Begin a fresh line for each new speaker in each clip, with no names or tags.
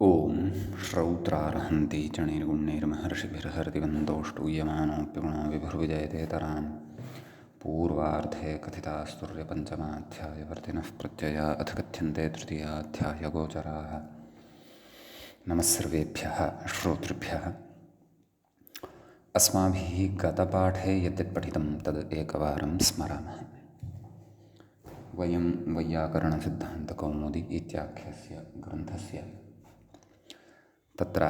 ॐ श्रौत्रार्हन्ति च निर्गुणैर्महर्षिभिर्हरिवन्तोष्टूयमानोऽप्यगुणो विभुर्विजयतेतराम् पूर्वार्धे कथितास्तुर्यपञ्चमाध्यायवर्तिनः प्रत्यया अथ कथ्यन्ते तृतीयाध्यायगोचराः। नमः सर्वेभ्यः श्रोतृभ्यः। अस्माभिः गतपाठे यद्यत् पठितं तद् एकवारं स्मरामः। वयं वैयाकरणसिद्धान्तकौमुदी इत्याख्यस्य ग्रन्थस्य तत्र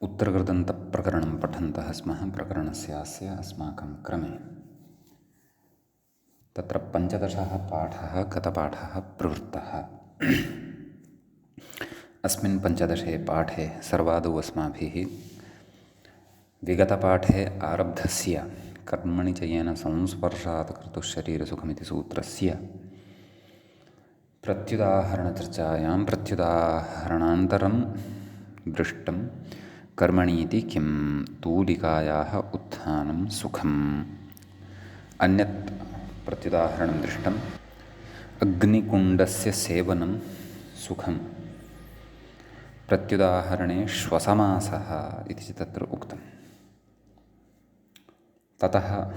उत्तरकृदन्तप्रकरणं पठन्तः स्मः। प्रकरणस्यास्य अस्माकं क्रमे तत्र 15 पाठः गतपाठः प्रवृत्तः। अस्मिन् 15 पाठे सर्वादौ अस्माभिः विगतपाठे आरब्धस्य कर्मणि च येन संस्पर्शात् कर्तुः शरीरसुखमिति सूत्रस्य प्रत्युदाहरणचर्चायां प्रत्युदाहरणान्तरं दृष्टं कर्मणीति किं, तूलिकायाः उत्थानं सुखम्। अन्यत् प्रत्युदाहरणं दृष्टम् अग्निकुण्डस्य सेवनं सुखं, प्रत्युदाहरणे श्वसमासः इति च तत्र उक्तम्। ततः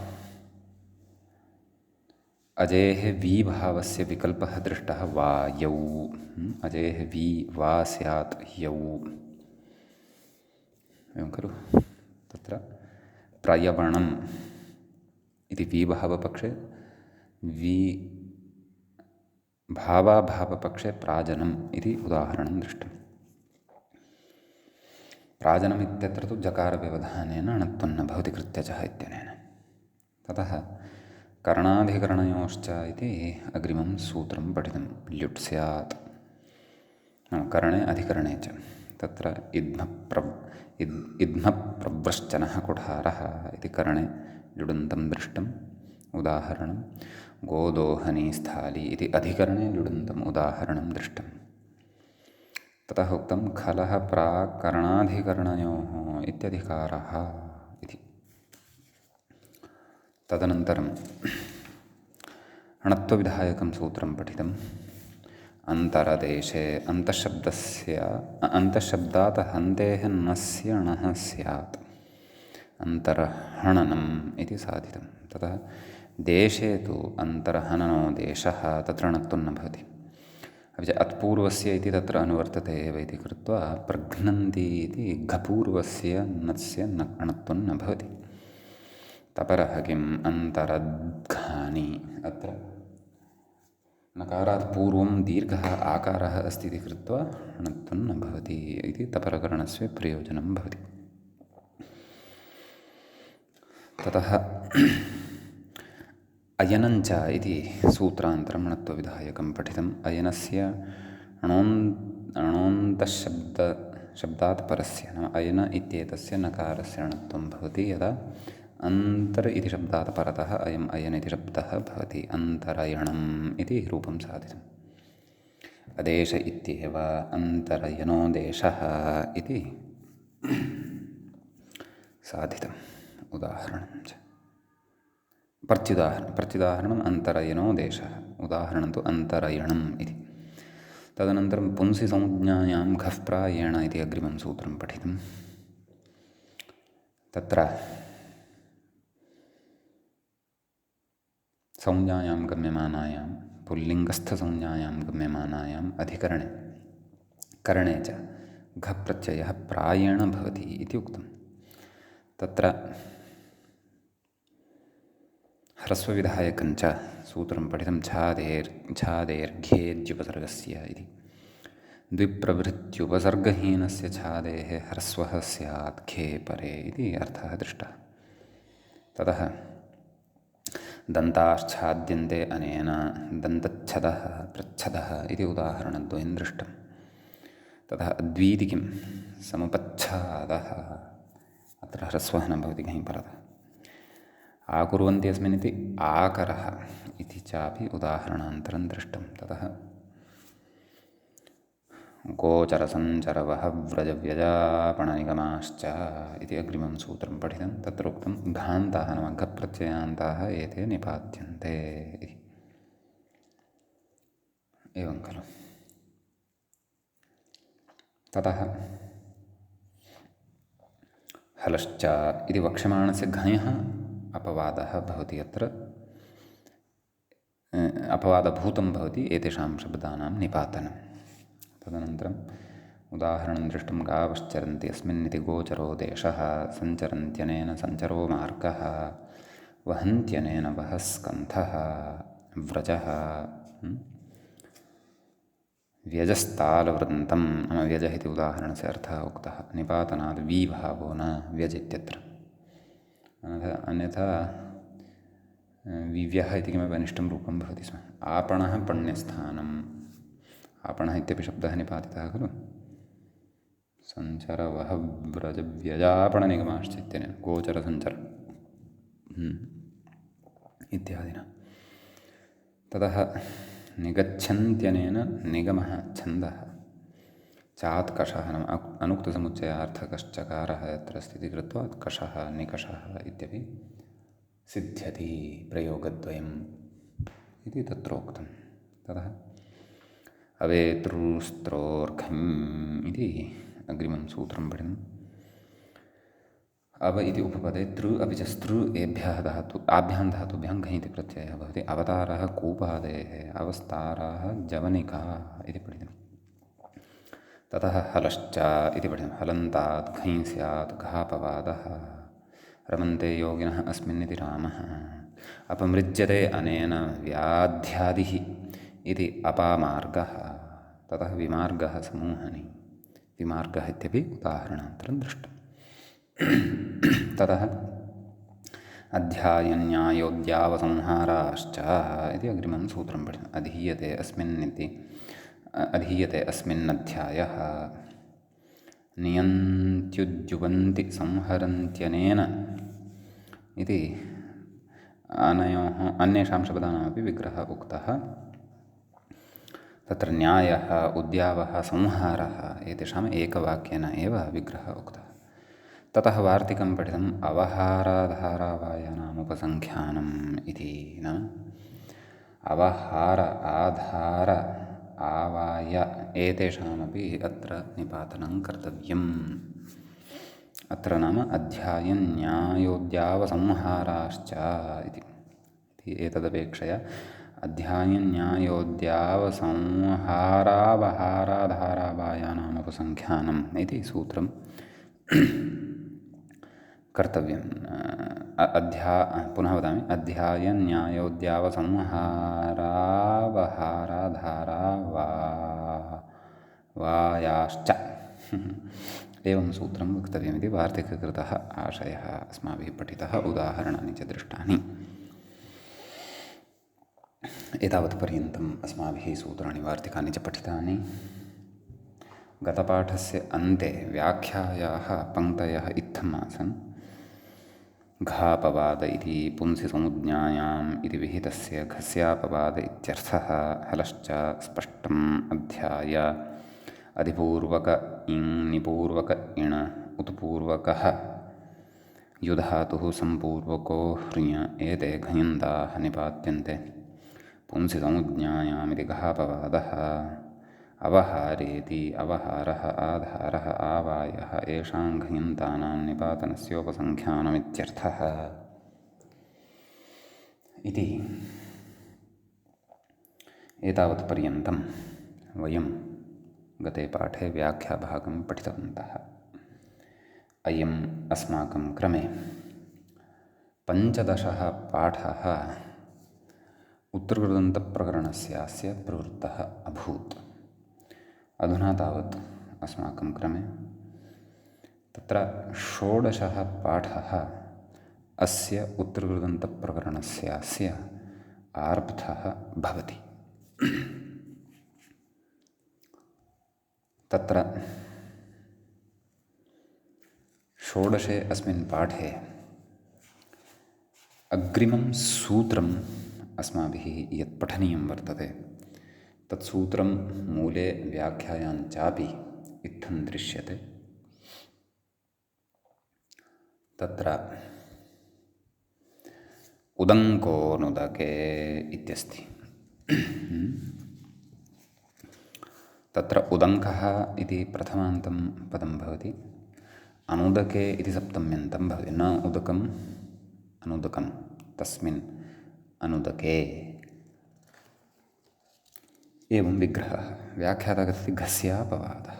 अजेः वीभावस्य विकल्पः दृष्टः वा यौ, अजेः वी वा स्यात् यौ, एवं खलु। तत्र प्रयवणम् इति वीभावपक्षे, वी भावाभावपक्षे प्राजनम् इति उदाहरणं दृष्टम्। प्राजनम् इत्यत्र तु जकारव्यवधानेन अणत्वं न भवति कृत्यचः इत्यनेन। ततः करणाधिकरणयोश्च इति अग्रिमं सूत्रं पठितं। ल्युट् स्यात् करणे अधिकरणे च। तत्र इद्मप्रव्रश्चनः कुठारः इति करणे ल्युडन्तं दृष्टम् उदाहरणं। गोदोहनी स्थाली इति अधिकरणे ल्युडन्तम् उदाहरणं दृष्टम्। ततः उक्तं खलः प्राकरणाधिकरणयोः इत्यधिकारः इति। तदनन्तरम् अणत्वविधायकं सूत्रं पठितम्। अन्तरदेशे अन्तःशब्दात् हन्तेः नस्य णः स्यात् अन्तर्हननम् इति साधितं। ततः देशे तु अन्तर्हननो देशः, तत्र णत्वं न भवति। अपि च अत्पूर्वस्य इति तत्र अनुवर्तते एव इति कृत्वा प्रघ्नन्ति इति घपूर्वस्य नस्य णत्वं न भवति। तपरः किम् अन्तरद्घानि, अत्र नकारात् पूर्वं दीर्घः आकारः अस्ति इति कृत्वा णत्वं न भवति इति तपरकरणस्य प्रयोजनं भवति। ततः अयनञ्च इति सूत्रान्तरं णत्वविधायकं पठितम्। अयनस्य अणोन्तशब्दात् परस्य, नाम अयन इत्येतस्य नकारस्य णत्वं भवति यदा अन्तर् इति शब्दात् परतः अयम् अयन् इति शब्दः भवति। अन्तरयणम् इति रूपं साधितम्। अदेश इत्येव अन्तरयनो देशः इति साधितम् उदाहरणं च। प्रत्युदाहरणम् अन्तरयनो देशः, उदाहरणं तु अन्तरयणम् इति। तदनन्तरं पुंसि संज्ञायां घः प्रायेण इति अग्रिमं सूत्रं पठितम्। तत्र संज्ञायां गम्यमानायां पुल्लिङ्गस्थसंज्ञायां गम्यमानायाम् अधिकरणे करणे च घः प्रत्ययः प्रायेण भवति इति उक्तं। तत्र ह्रस्वविधायकं च सूत्रं पठितं। छादेर्घेद्युपसर्गस्य इति। द्विप्रभृत्युपसर्गहीनस्य छादेः ह्रस्वः स्यात् घे परे इति अर्थः दृष्टः। ततः दन्ताश्छाद्यन्ते अनेन दन्तच्छदः प्रच्छदः इति उदाहरणद्वयं दृष्टं। ततः अद्वीति किं समुपच्छादः, अत्र ह्रस्वः न भवति घञ् परतः। आकुर्वन्ति अस्मिन् इति आकरः इति चापि उदाहरणान्तरं दृष्टं। ततः गोचरसञ्चरवहव्रजव्यजापणनिगमाश्च इति अग्रिमं सूत्रं पठितं। तत्र उक्तं घान्ताः नाम घप्रत्ययान्ताः एते निपात्यन्ते इति। एवं खलु। ततः हलश्च इति वक्ष्यमाणस्य घञः अपवादः भवति। अत्र अपवादभूतं भवति एतेषां शब्दानां निपातनं। तदनन्तरम् उदाहरणं दृष्टं गावश्चरन्ति अस्मिन्निति गोचरो देशः सञ्चरन्त्यनेन सञ्चरो मार्गः वहन्त्यनेन वहः स्कन्धः व्रजः व्यजस्तालवृन्तं नाम व्यजः इति उदाहरणस्य अर्थः उक्तः। निपातनाद् वीभावो न व्यज इत्यत्र। अन्यथा विव्यः इति किमपि अनिष्टं रूपं भवति स्म। आपणः पण्यस्थानम् आपणः इत्यपि शब्दः निपातितः खलु। सञ्चरवः व्रजव्यजापणनिगमाश्च इत्यनेन गोचरसञ्चर इत्यादिना। ततः निगच्छन्त्यनेन निगमः छन्दः चात्कषः नाम अनुक्तसमुच्चयार्थकश्चकारः यत्र अस्ति इति कृत्वा उत्कषः निकषः इत्यपि सिद्ध्यति प्रयोगद्वयम् इति तत्रोक्तं। ततः अवेतृस्त्रोर्घम् इति अग्रिमं सूत्रं पठितम्। अव इति उपपदे तृ अपि च stृ एभ्यः आभ्यां धातुभ्यां घञ् इति प्रत्ययः भवति। अवतारः कूपादेः अवस्ताराः जवनिकाः इति पठितम्। ततः हलश्च इति पठितं। हलन्तात् घञ् स्यात् घापवादः रमन्ते योगिनः अस्मिन्निति रामः अपमृज्यते अनेन व्याध्यादिः इति अपामार्गः। ततः विमार्गः समूहनि विमार्गः इत्यपि उदाहरणान्तरं दृष्टम्। ततः अध्यायन्यायोद्यावसंहाराश्च इति अग्रिमं सूत्रं पठितम्। अधीयते अस्मिन्नध्यायः नियन्त्युज्जुवन्ति संहरन्त्यनेन इति अनयोः अन्येषां शब्दानामपि विग्रहः उक्तः। तत्र न्यायः उद्यावः संहारः एतेषाम् एकवाक्येन एव विग्रहः उक्तः। ततः वार्तिकं पठितम् अवहाराधारावायानामुपसङ्ख्यानम् इति नाम अवहार आधार आवाय एतेषामपि अत्र निपातनं कर्तव्यम्। अत्र नाम अध्यायन्यायोद्यावसंहाराश्च इति एतदपेक्षया अध्यायन्यायोद्यावसंहारावहाराधारावायानामुपसङ्ख्यानम् इति सूत्रं कर्तव्यम्। पुनः वदामि अध्यायन्यायोद्यावसंहारावहाराधारावायाश्च एवं सूत्रं वक्तव्यमिति वार्तिककृतः आशयः अस्माभिः पठितः उदाहरणानि च दृष्टानि। एतावत्पर्यन्तम् अस्माभिः सूत्राणि वार्तिकानि च पठितानि। गतपाठस्य अन्ते व्याख्यायाः पङ्क्तयः इत्थम् आसन्। घापवाद इति पुंसि संज्ञायाम् इति विहितस्य घस्यापवाद इत्यर्थः। हलश्च स्पष्टम् अध्याय अधिपूर्वक इङ् निपूर्वक इण उत्पूर्वकः युधातुः सम्पूर्वको ह्रिय एते घञन्ताः निपात्यन्ते। पुंसि संज्ञायामिति घापवादः अवहारेति अवहारः आधारः आवायः येषां घञन्तानां निपातनस्योपसङ्ख्यानमित्यर्थः इति एतावत्पर्यन्तं वयं गते पाठे व्याख्याभागं पठितवन्तः। अयम् अस्माकं क्रमे पञ्चदशः पाठः उत्तरकृदन्तप्रकरणस्यास्य प्रवृत्तः अभूत्। अधुना तावत् अस्माकं क्रमे तत्र षोडशः पाठः अस्य उत्तरकृदन्तप्रकरणस्यास्य आरब्धः भवति। तत्र षोडशे अस्मिन् पाठे अग्रिमं सूत्रम् अस्माभिः यत् पठनीयं वर्तते तत् सूत्रं मूले व्याख्यायां चापि इत्थं दृश्यते। तत्र उदङ्कोनुदके इत्यस्ति। तत्र उदङ्कः इति प्रथमान्तं पदं भवति, अनुदके इति सप्तम्यन्तं भवति। न उदकम् अनुदकं तस्मिन् अनुदके। एवं विग्रहः। व्याख्याता कथयति घस्यापवादः।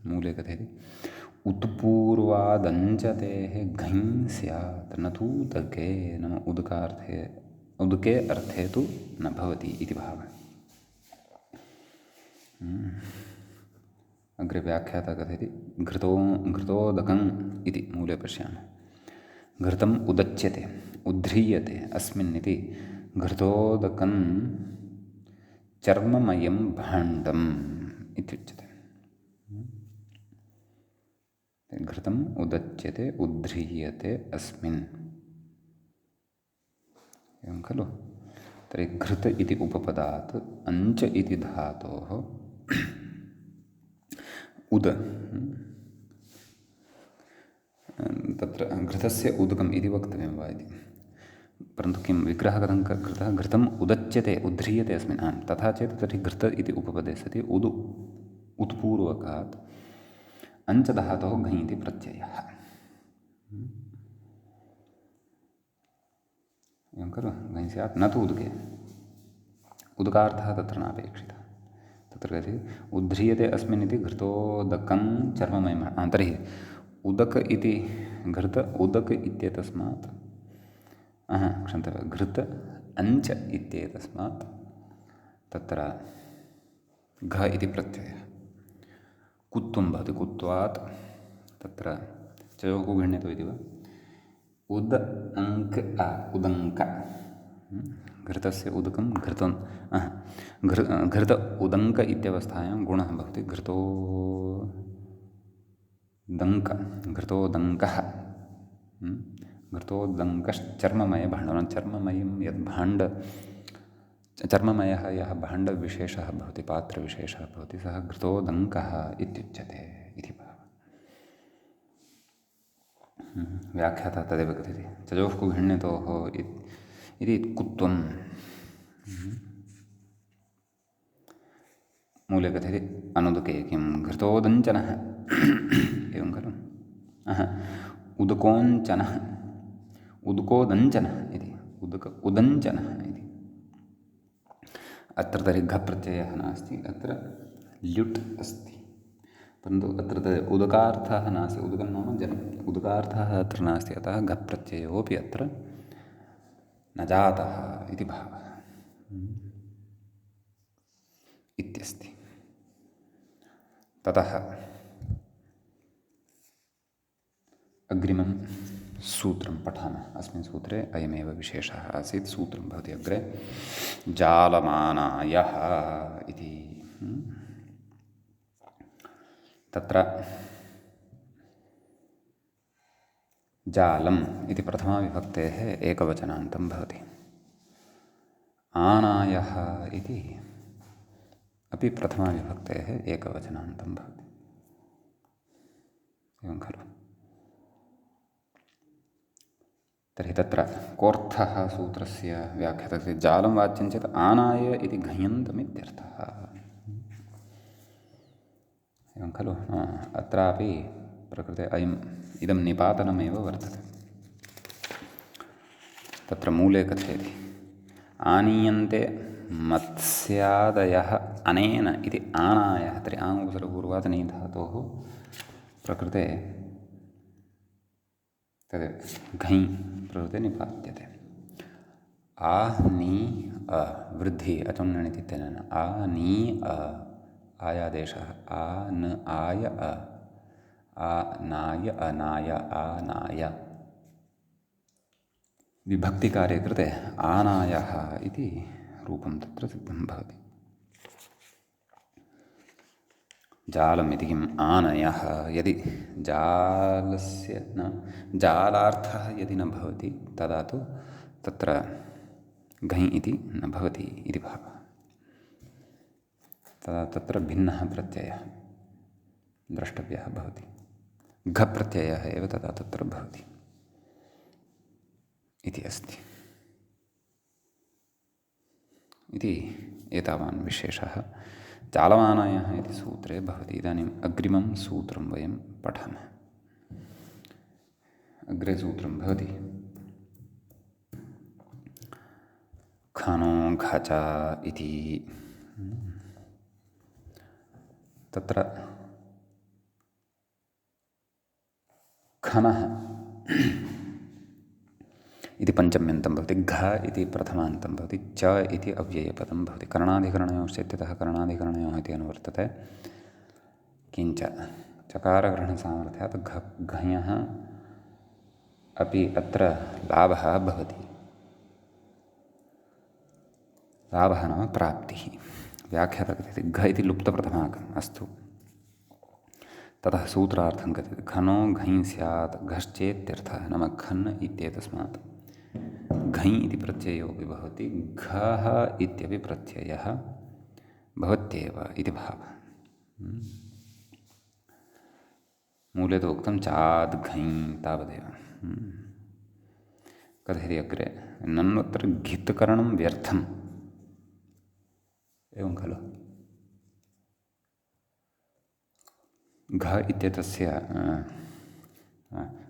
मूले कथयति उत्पूर्वादञ्चतेः घञ् स्यात् न तूदके, नाम उदके अर्थे तु न भवति इति भावः। अग्रे व्याख्याता कथयति घृतोदकम् इति मूले पश्यामः। घृतम् उदच्यते उद्ध्रीयते अस्मिन् इति घृतोदकं चर्ममयं भाण्डम् इत्युच्यते। घृतम् उदच्यते उद्ध्रीयते अस्मिन्, एवं खलु। तर्हि घृत इति उपपदात् अञ्च इति धातोः उद, तत्र घृतस्य उदकम् इति वक्तव्यं वा इति। परन्तु किं विग्रहः कथं कृतः? घृतम् उदच्यते उद्ध्रीयते अस्मिन्। आं तथा चेत् तर्हि घृत इति उपपदे सति उत्पूर्वकात् अञ्च धातोः घञ् इति प्रत्ययः। एवं खलु। घञ् स्यात् न तु उदके। उदकार्थः तत्र नापेक्षितः। तत्र कथयति उद्ध्रीयते अस्मिन् इति घृतोदकं चर्ममयं। तर्हि उदक इति घृत उदक इत्येतस्मात् क्षन्तव्यः घृत अञ्च इत्येतस्मात् तत्र घ इति प्रत्ययः कुत्वं भवति। कुत्वात् तत्र चयोः गृह्णीतो इति वा उद अङ्क उदङ्क। घृतस्य उदकं घृतं घृत उदङ्क इत्यवस्थायां गुणः भवति घृतोदङ्कः। घृतोदङ्कश्चर्ममयभाण्डं। चर्ममयं यद् चर्ममयः यः भाण्डविशेषः भवति, पात्रविशेषः भवति, सः घृतोदङ्कः इत्युच्यते इति भावः। व्याख्याता तदेव कथयति चयोः कुघ्ण्यतोः इति कुत्वं। मूले कथयति अनुदके किं घृतोदञ्चनः एवं खलु। उदकोञ्चनः उदकोदञ्चनः इति उदञ्चनः इति। अत्र तर्हि घप्रत्ययः नास्ति, अत्र ल्युट् अस्ति। परन्तु अत्र उदकार्थः नास्ति। उदकं नाम जलम्। उदकार्थः अत्र नास्ति, अतः घप्रत्ययोऽपि अत्र न जातः इति भावः इत्यस्ति। ततः अग्रिमं सूत्रं पठामः। अस्मिन् सूत्रे अयमेव विशेषः आसीत्। सूत्रं भवति अग्रे जालमानायः इति। तत्र जालम् इति प्रथमाविभक्तेः एकवचनान्तं भवति। आनायः इति अपि प्रथमाविभक्तेः एकवचनान्तं भवति। एवं खलु। तर्हि तत्र कोऽर्थः सूत्रस्य व्याख्यातस्य जालं वाच्यं चेत् आनाय इति घञन्तमित्यर्थः। एवं खलु। अत्रापि प्रकृते इदं निपातनमेव वर्तते। तत्र मूले कथयति आनीयन्ते मत्स्यादयः अनेन इति आनायः। तर्हि आङ्गुसलपूर्वादनी धातोः प्रकृते तद् घञ् प्रकृते निपात्यते। नी वृद्धि अचुण्णित्यनेन नी आयादेशः न आय नाय अनाय आनाय विभक्तिकार्ये कृते आनायः इति रूपं तत्र सिद्धं भवति। जालम् इति किम् आनयः। यदि जालस्य जालार्थः यदि न भवति तदा तु तत्र घञ् इति न भवति इति भावः। तदा तत्र भिन्नः प्रत्ययः द्रष्टव्यः भवति। घप्रत्ययः एव तदा तत्र भवति इति अस्ति। इति एतावान् विशेषः जालमानायः इति सूत्रे भवति। इदानीम् अग्रिमं सूत्रं वयं पठामः। अग्रे सूत्रं भवति खनो घच इति। तत्र खनः इति पञ्चम्यन्तं भवति, घ इति प्रथमान्तं भवति, च इति अव्ययपदं भवति। करणाधिकरणयोश्च इत्यतः करणाधिकरणयोः इति अनुवर्तते। किञ्च चकारग्रहणसामर्थ्यात् घञः अपि अत्र लाभः भवति। लाभः नाम प्राप्तिः। व्याख्याता कथयति घ इति लुप्तप्रथमाकम्। अस्तु, ततः सूत्रार्थं कथयति खनो घञ् स्यात् घश्चेत्यर्थः। नाम खन् इत्येतस्मात् घञ् इति प्रत्ययोऽपि भवति, घः इत्यपि प्रत्ययः भवत्येव इति भावः। मूले तु उक्तं चाद् घञ् तावदेव। कथयति अग्रे नन्वत्र घित्करणं व्यर्थम्। एवं खलु? घ इत्येतस्य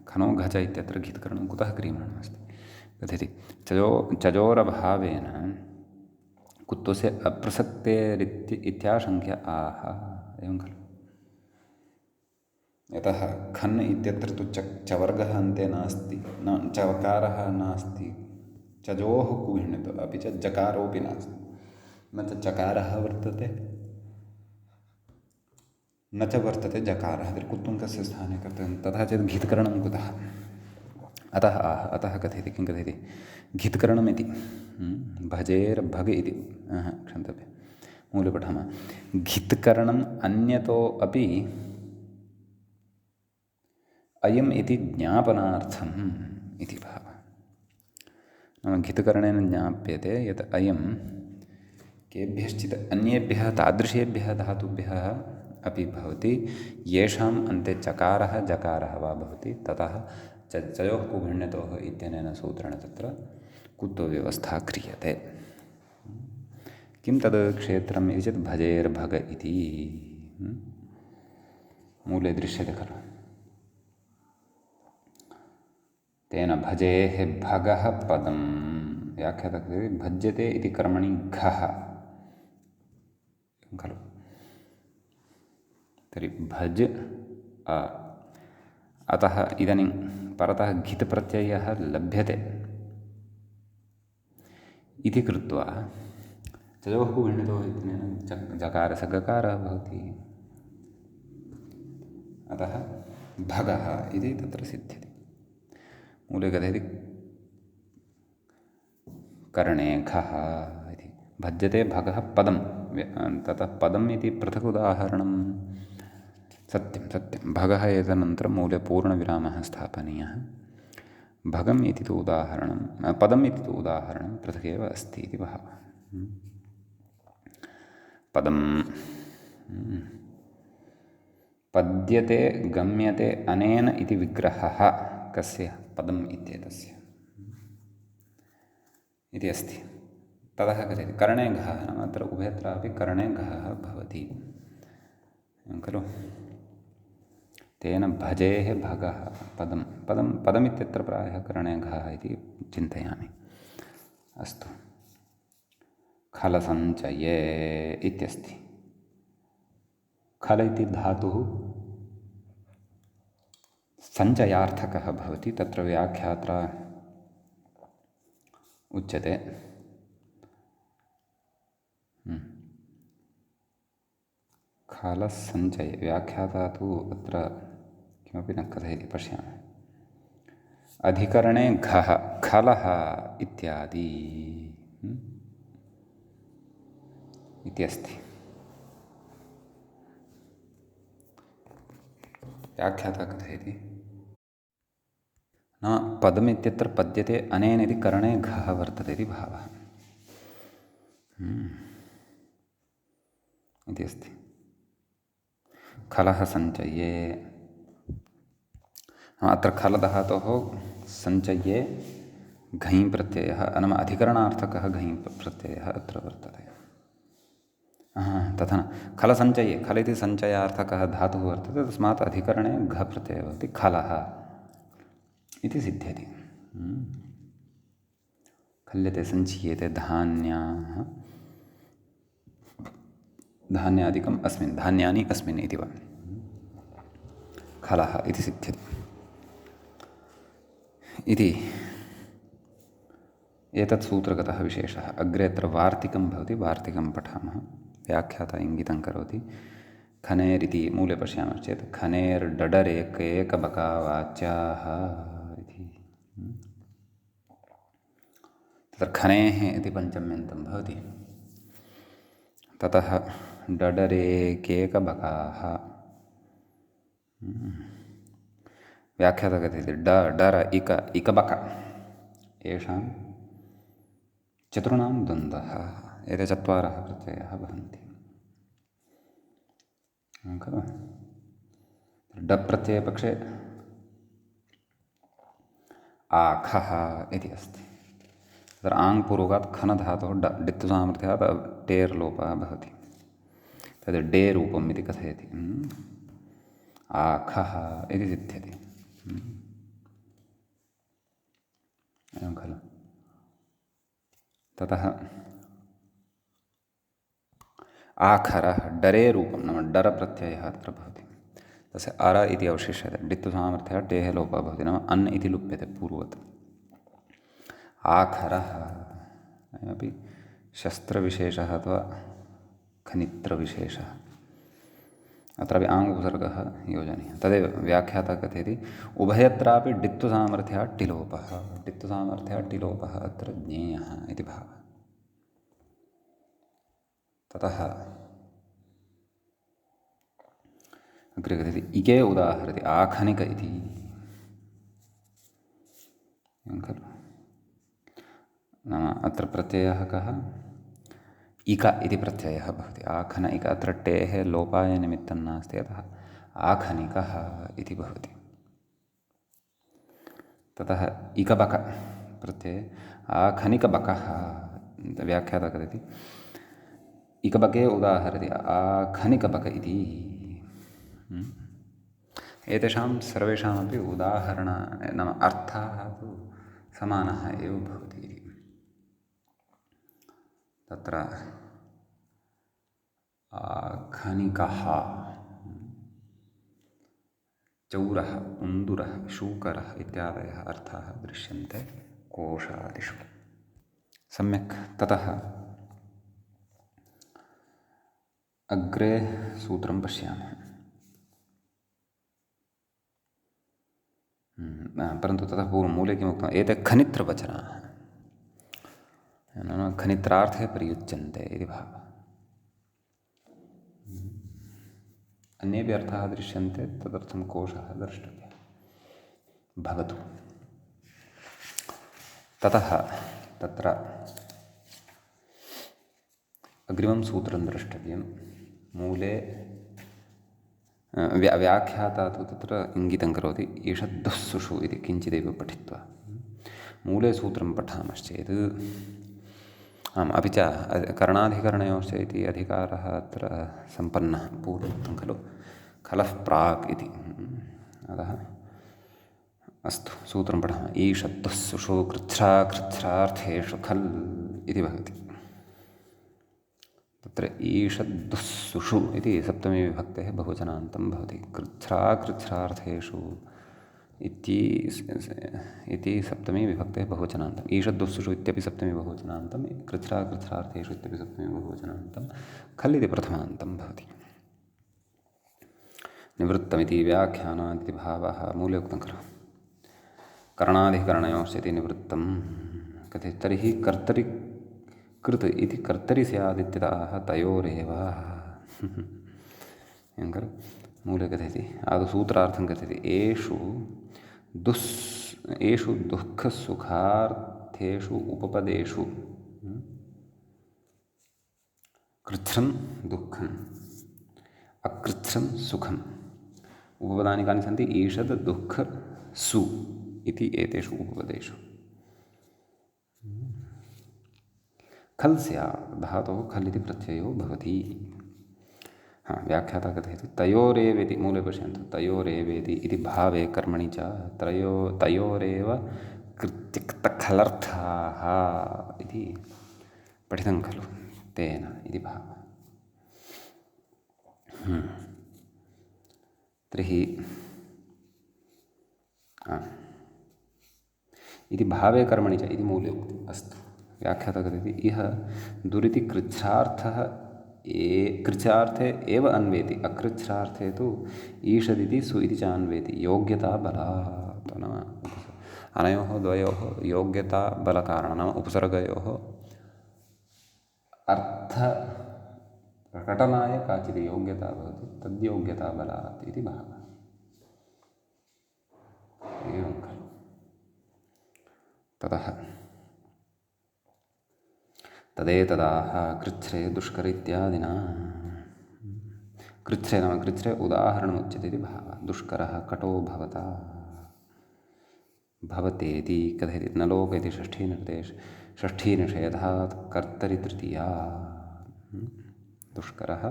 खनो घच इत्यत्र घित्करणं कुतः क्रियमाणमस्ति? कथयति चजोरभावेन कुत्वस्य अप्रसक्तेरित्याशङ्क्य आह। एवं खलु? यतः खन् इत्यत्र तु चवर्गः अन्ते नास्ति, न चकारः नास्ति, चजोः कुभिण्यतो, अपि च जकारोऽपि नास्ति। न च चकारः वर्तते न च वर्तते जकारः। तर्हि कुत्वं कस्य स्थाने कर्तव्यं? तथा चेत् घित्करणं कुतः? अतः कथयति, किं कथयति? घित्करणमिति भजेर्भग इति क्षन्तव्यं, मूले पठामः। घित्करणम् अन्यतो अपि अयम् इति ज्ञापनार्थम् इति भावः। नाम घित्करणेन ज्ञाप्यते यत् अयं केभ्यश्चित् अन्येभ्यः तादृशेभ्यः धातुभ्यः अपि भवति येषाम् अन्ते चकारः जकारः वा भवति। ततः चयोः कुभिण्यतोः इत्यनेन सूत्रेण तत्र कुत्वव्यवस्था क्रियते। किं तद् क्षेत्रम् इति चेत् भजेर्भग इति मूले दृश्यते खलु। तेन भजेः भगः पदं। व्याख्याता कथयति भज्यते इति कर्मणि घः खलु। तर्हि भज अतः इदानीं परतः घित् प्रत्ययः लभ्यते इति कृत्वा चयोः कुभिण्यतोः इत्यनेन जकारस्य गकारः भवति। अतः भगः इति तत्र सिद्ध्यति। मूले कथयति कर्णे घः इति। भज्यते भगः पदं। ततः पदम् इति पृथक् उदाहरणं सत्यं भगः एतदनन्तरं मूले पूर्णविरामः स्थापनीयः। भगम् इति तु उदाहरणं, पदम् इति तु उदाहरणं पृथगेव अस्ति इति भावः। पदं पद्यते गम्यते अनेन इति विग्रहः कस्य? पदम् इत्येतस्य इति अस्ति। ततः कथयति कर्णे घः। नाम अत्र उभयत्रापि कर्णे घः भवति खलु। तेन भजेः भगः पदमित्यत्र प्रायः कर्णे घः इति चिन्तयामि। अस्तु, खलसञ्चये इत्यस्ति। खल इति धातुः सञ्चयार्थकः भवति। तत्र व्याख्यात्रा उच्यते खलसञ्चये। व्याख्याता तु अत्र किमपि न कथयति, पश्यामः। अधिकरणे घः खलः इत्यादि इति अस्ति। व्याख्याता कथयति नाम पदमित्यत्र पद्यते अनेन इति करणे घः वर्तते इति भावः इति अस्ति। खलः सञ्चये। अत्र खलधातोः सञ्चये घञ् प्रत्ययः नाम अधिकरणार्थकः घञ् प्रत्ययः अत्र वर्तते। तथा न खलसञ्चये खल इति सञ्चयार्थकः धातुः वर्तते तस्मात् अधिकरणे घ प्रत्ययः भवति खलः इति सिद्ध्यति। खल्यते सञ्चीयते धान्यादिकम् अस्मिन् धान्यानि अस्मिन् इति वा खलः इति सिद्ध्यति इति एतत् सूत्रगतः विशेषः। अग्रे अत्र वार्तिकं भवति, वार्तिकं पठामः। व्याख्याता इङ्गितं करोति। खनेरिति मूले पश्यामश्चेत् खनेर्डडरेकैकबकावाच्याः इति। तत्र खनेः इति पञ्चम्यन्तं भवति। ततः डडरेकेकबकाः। व्याख्याता कथयति डर इकबक येषां चतुर्णां द्वन्द्वः। एते चत्वारः प्रत्ययाः भवन्ति खलु। डप् प्रत्ययपक्षे आखः इति अस्ति। तत्र आङ् पूर्वकात् खनधातोः डित्तुसामर्थ्यात् टेर् लोपः भवति। तद् डे रूपम् इति कथयति। आखः इति सिद्ध्यति। एवं खलु। ततः आखरः डरे रूपं नाम डर प्रत्ययः अत्र भवति। तस्य अर इति अवशिष्यते। डित्तुसामर्थ्यात् टेः लोपः भवति नाम अन् इति लुप्यते पूर्ववत्। आखरः अयमपि शस्त्रविशेषः अथवा खनित्रविशेषः। अत्रापि आङ् उपसर्गः योजनीयः। तदेव व्याख्याता कथयति उभयत्रापि डित्तुसामर्थ्यात् टिलोपः। डित्तुसामर्थ्यात् टिलोपः अत्र ज्ञेयः इति भावः। ततः अग्रे कथयति इके उदाहरति आखनिक इति खलु। नाम अत्र प्रत्ययः कः इक इति प्रत्ययः भवति। आखन इक अत्र टेः लोपाय निमित्तं नास्ति अतः आखनिकः इति भवति। ततः इकबक प्रत्यये आखनिकबकः व्याख्याता कथयति इकबके उदाहरति आखनिकबक इति। एतेषां सर्वेषामपि उदाहरण नाम अर्थः तु समानः एव भवति इति। तत्र खनिकः चौरः उन्दुरः शूकरः इत्यादयः अर्थाः दृश्यन्ते कोशादिषु। सम्यक्। ततः अग्रे सूत्रं पश्यामः। परन्तु ततः पूर्वं मूले किमुक्तम् एते खनित्रवचनाः नाम खनित्रार्थे प्रयुज्यन्ते इति भावः। अन्येपि अर्थाः दृश्यन्ते तदर्थं कोशः द्रष्टव्यः भवतु। ततः तत्र अग्रिमं सूत्रं द्रष्टव्यं। मूले व्याख्याता तु तत्र इङ्गितं करोति ईषद्दुःसुषु इति किञ्चिदेव पठित्वा मूले सूत्रं पठामश्चेत् आम् अपि च करणाधिकरणयोश्च इति अधिकारः अत्र सम्पन्नः पूर्वोक्तं खलु खलः प्राक् इति। अतः अस्तु सूत्रं पठामः। ईषद्दुःसुषु कृच्छ्रार्थेषु खल् इति भवति। तत्र ईषद्दुःसुषु इति सप्तमी विभक्तेः बहुवचनान्तं भवति। कृच्छ्रार्थेषु इति सप्तमी विभक्तेः बहुवचनान्तम्। ईषद्दुःसुषु इत्यपि सप्तमी बहुवचनान्तं कृच्छ्रार्थेषु इत्यपि सप्तमी बहुवचनान्तं खल् इति प्रथमान्तं भवति। निवृत्तमिति व्याख्यानादिति भावः मूले उक्तं खलु करणाधिकरणयोश्च इति निवृत्तं कथयति। तर्हि कर्तरि कृत् इति कर्तरि स्यादित्यतः तयोरेव एवं खलु मूले कथयति। आदौ सूत्रार्थं कथयति एषु दुःखसुखार्थेषु उपपदेषु कृच्छ्रं दुःखम् अकृच्छ्रं सुखम् उपपदानि कानि सन्ति ईषद् दुःख सु इति एतेषु उपपदेषु खल् स्यात् धातोः खल् इति प्रत्ययो भवति। व्याख्याता कथयति तयोरेवेति मूले पश्यन्तु तयोरेवेति इति भावे कर्मणि च तयोरेव कृत्यक्तखलर्थाः इति पठितं खलु तेन इति भावः। तर्हि इति भावे कर्मणि च इति मूले उक्तम्। अस्तु व्याख्याता कथयति इह दुरिति कृच्छार्थे एव अन्वेति अकृच्छ्रार्थे तु ईषदिति सु इति च अन्वेति योग्यता बलात् नाम अनयोः द्वयोः योग्यता बलकारणं नाम उपसर्गयोः अर्थप्रकटनाय काचित् योग्यता भवति तद्योग्यता बलात् इति भावः। एवं खलु ततः तदेतदाह कृच्छ्रे दुष्कर इत्यादिना कृच्छ्रे नाम कृच्छ्रे उदाहरणमुच्यते इति भावः। दुष्करः कटो भवता भवतेति कथयति न लोक इति षष्ठीनिषेधात् कर्तरि तृतीया दुष्करः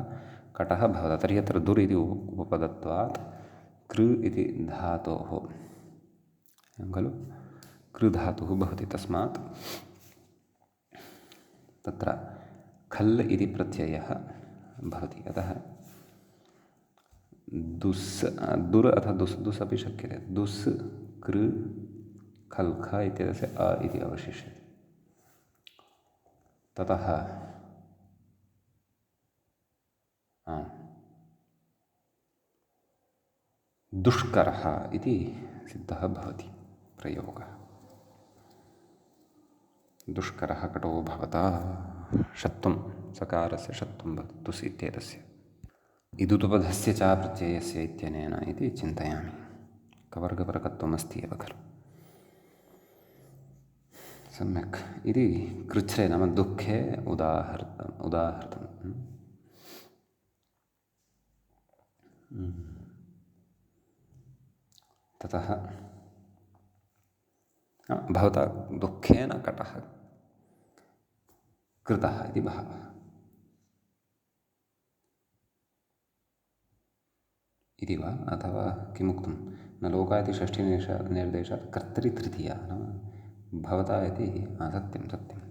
कटः भवता। तर्हि अत्र दुर् इति उपपदत्वात् कृ इति धातोः खलु कृ धातुः भवति तस्मात् तत्र खल् इति प्रत्ययः भवति। अतः दुर् अथवा दुस् अपि शक्यते। दुस् कृ खल् ख इत्यस्य अ इति अवशिष्यते। ततः दुष्करः इति सिद्धः भवति प्रयोगः। दुष्करः कटो भवता षत्वं सकारस्य षत्वं भवति तुस् इत्येतस्य इदुत्पदस्य च प्रत्ययस्य इत्यनेन इति चिन्तयामि। कवर्गपरकत्वमस्ति एव खलु। सम्यक् इति कृच्छ्रे नाम दुःखे उदाहृतं ततः भवता दुःखेन कटः कृतः इति भावः। इति वा अथवा किमुक्तं न लोका इति षष्ठीनिर्देशात् कर्तरि तृतीया नाम भवता इति सत्यं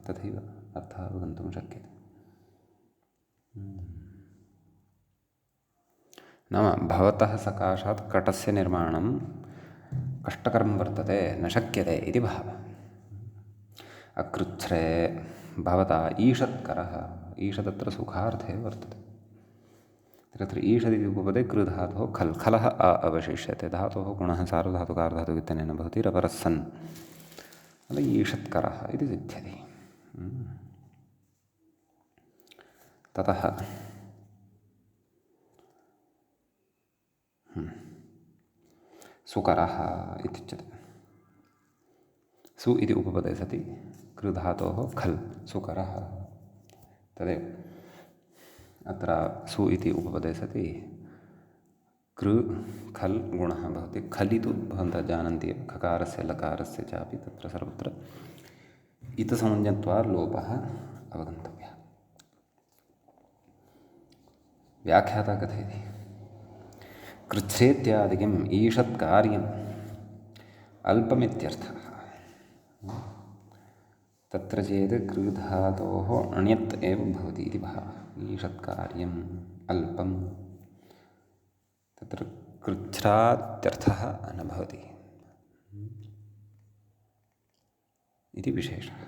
तथैव अर्थः अवगन्तुं शक्यते। नाम भवतः सकाशात् कटस्य निर्माणं कष्टकरं वर्तते न शक्यते इति भावः। अकृच्छ्रे भवता ईषत्करः ईषदत्र सुखार्थे वर्तते। तत्र ईषदिति उपपदे कृ धातोः खल् खलः अवशिष्यते। धातोः गुणः सार्वधातुकार्धातुक इत्यनेन भवति रपरस्सन् ईषत्करः इति सिद्ध्यति। ततः सुकरः इत्युच्यते। सु इति उपपदे सति कृ धातोः खल् सुकरः तदेव अत्र सु इति उपपदे सति कृ खल् गुणः भवति। खलि तु भवन्तः जानन्ति एव खकारस्य लकारस्य चापि तत्र सर्वत्र इतसंज्ञत्वात् लोपः अवगन्तव्यः। व्याख्याता कथयति कृच्छ्रेत्यादिकम् ईषत्कार्यम् अल्पमित्यर्थः। तत्र चेत् कृ धातोः अण्यत् एव भवति इति भावः। ईषत्कार्यम् अल्पं तत्र कृच्छ्रात्यर्थः न भवति इति विशेषः।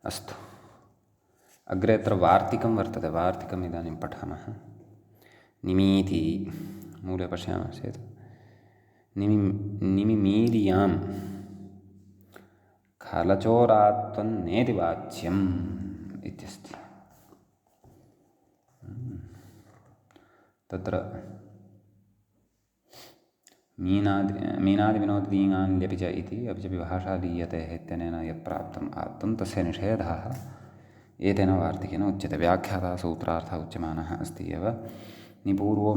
अस्तु अग्रे अत्र वार्तिकं वर्तते। वार्तिकम् इदानीं पठामः। निमीति मूले पश्यामः चेत् निमिमीर्यां खलचोरात्वन्नेति वाच्यम् इत्यस्ति। तत्र मीनादिविनोदीयान्यपि च इति अपि च विभाषा दीयते इत्यनेन यत् प्राप्तम् आत्तं तस्य निषेधः एतेन वार्तिकेन उच्यते। व्याख्याता सूत्रार्थः उच्यमानः अस्ति एव निपूर्वो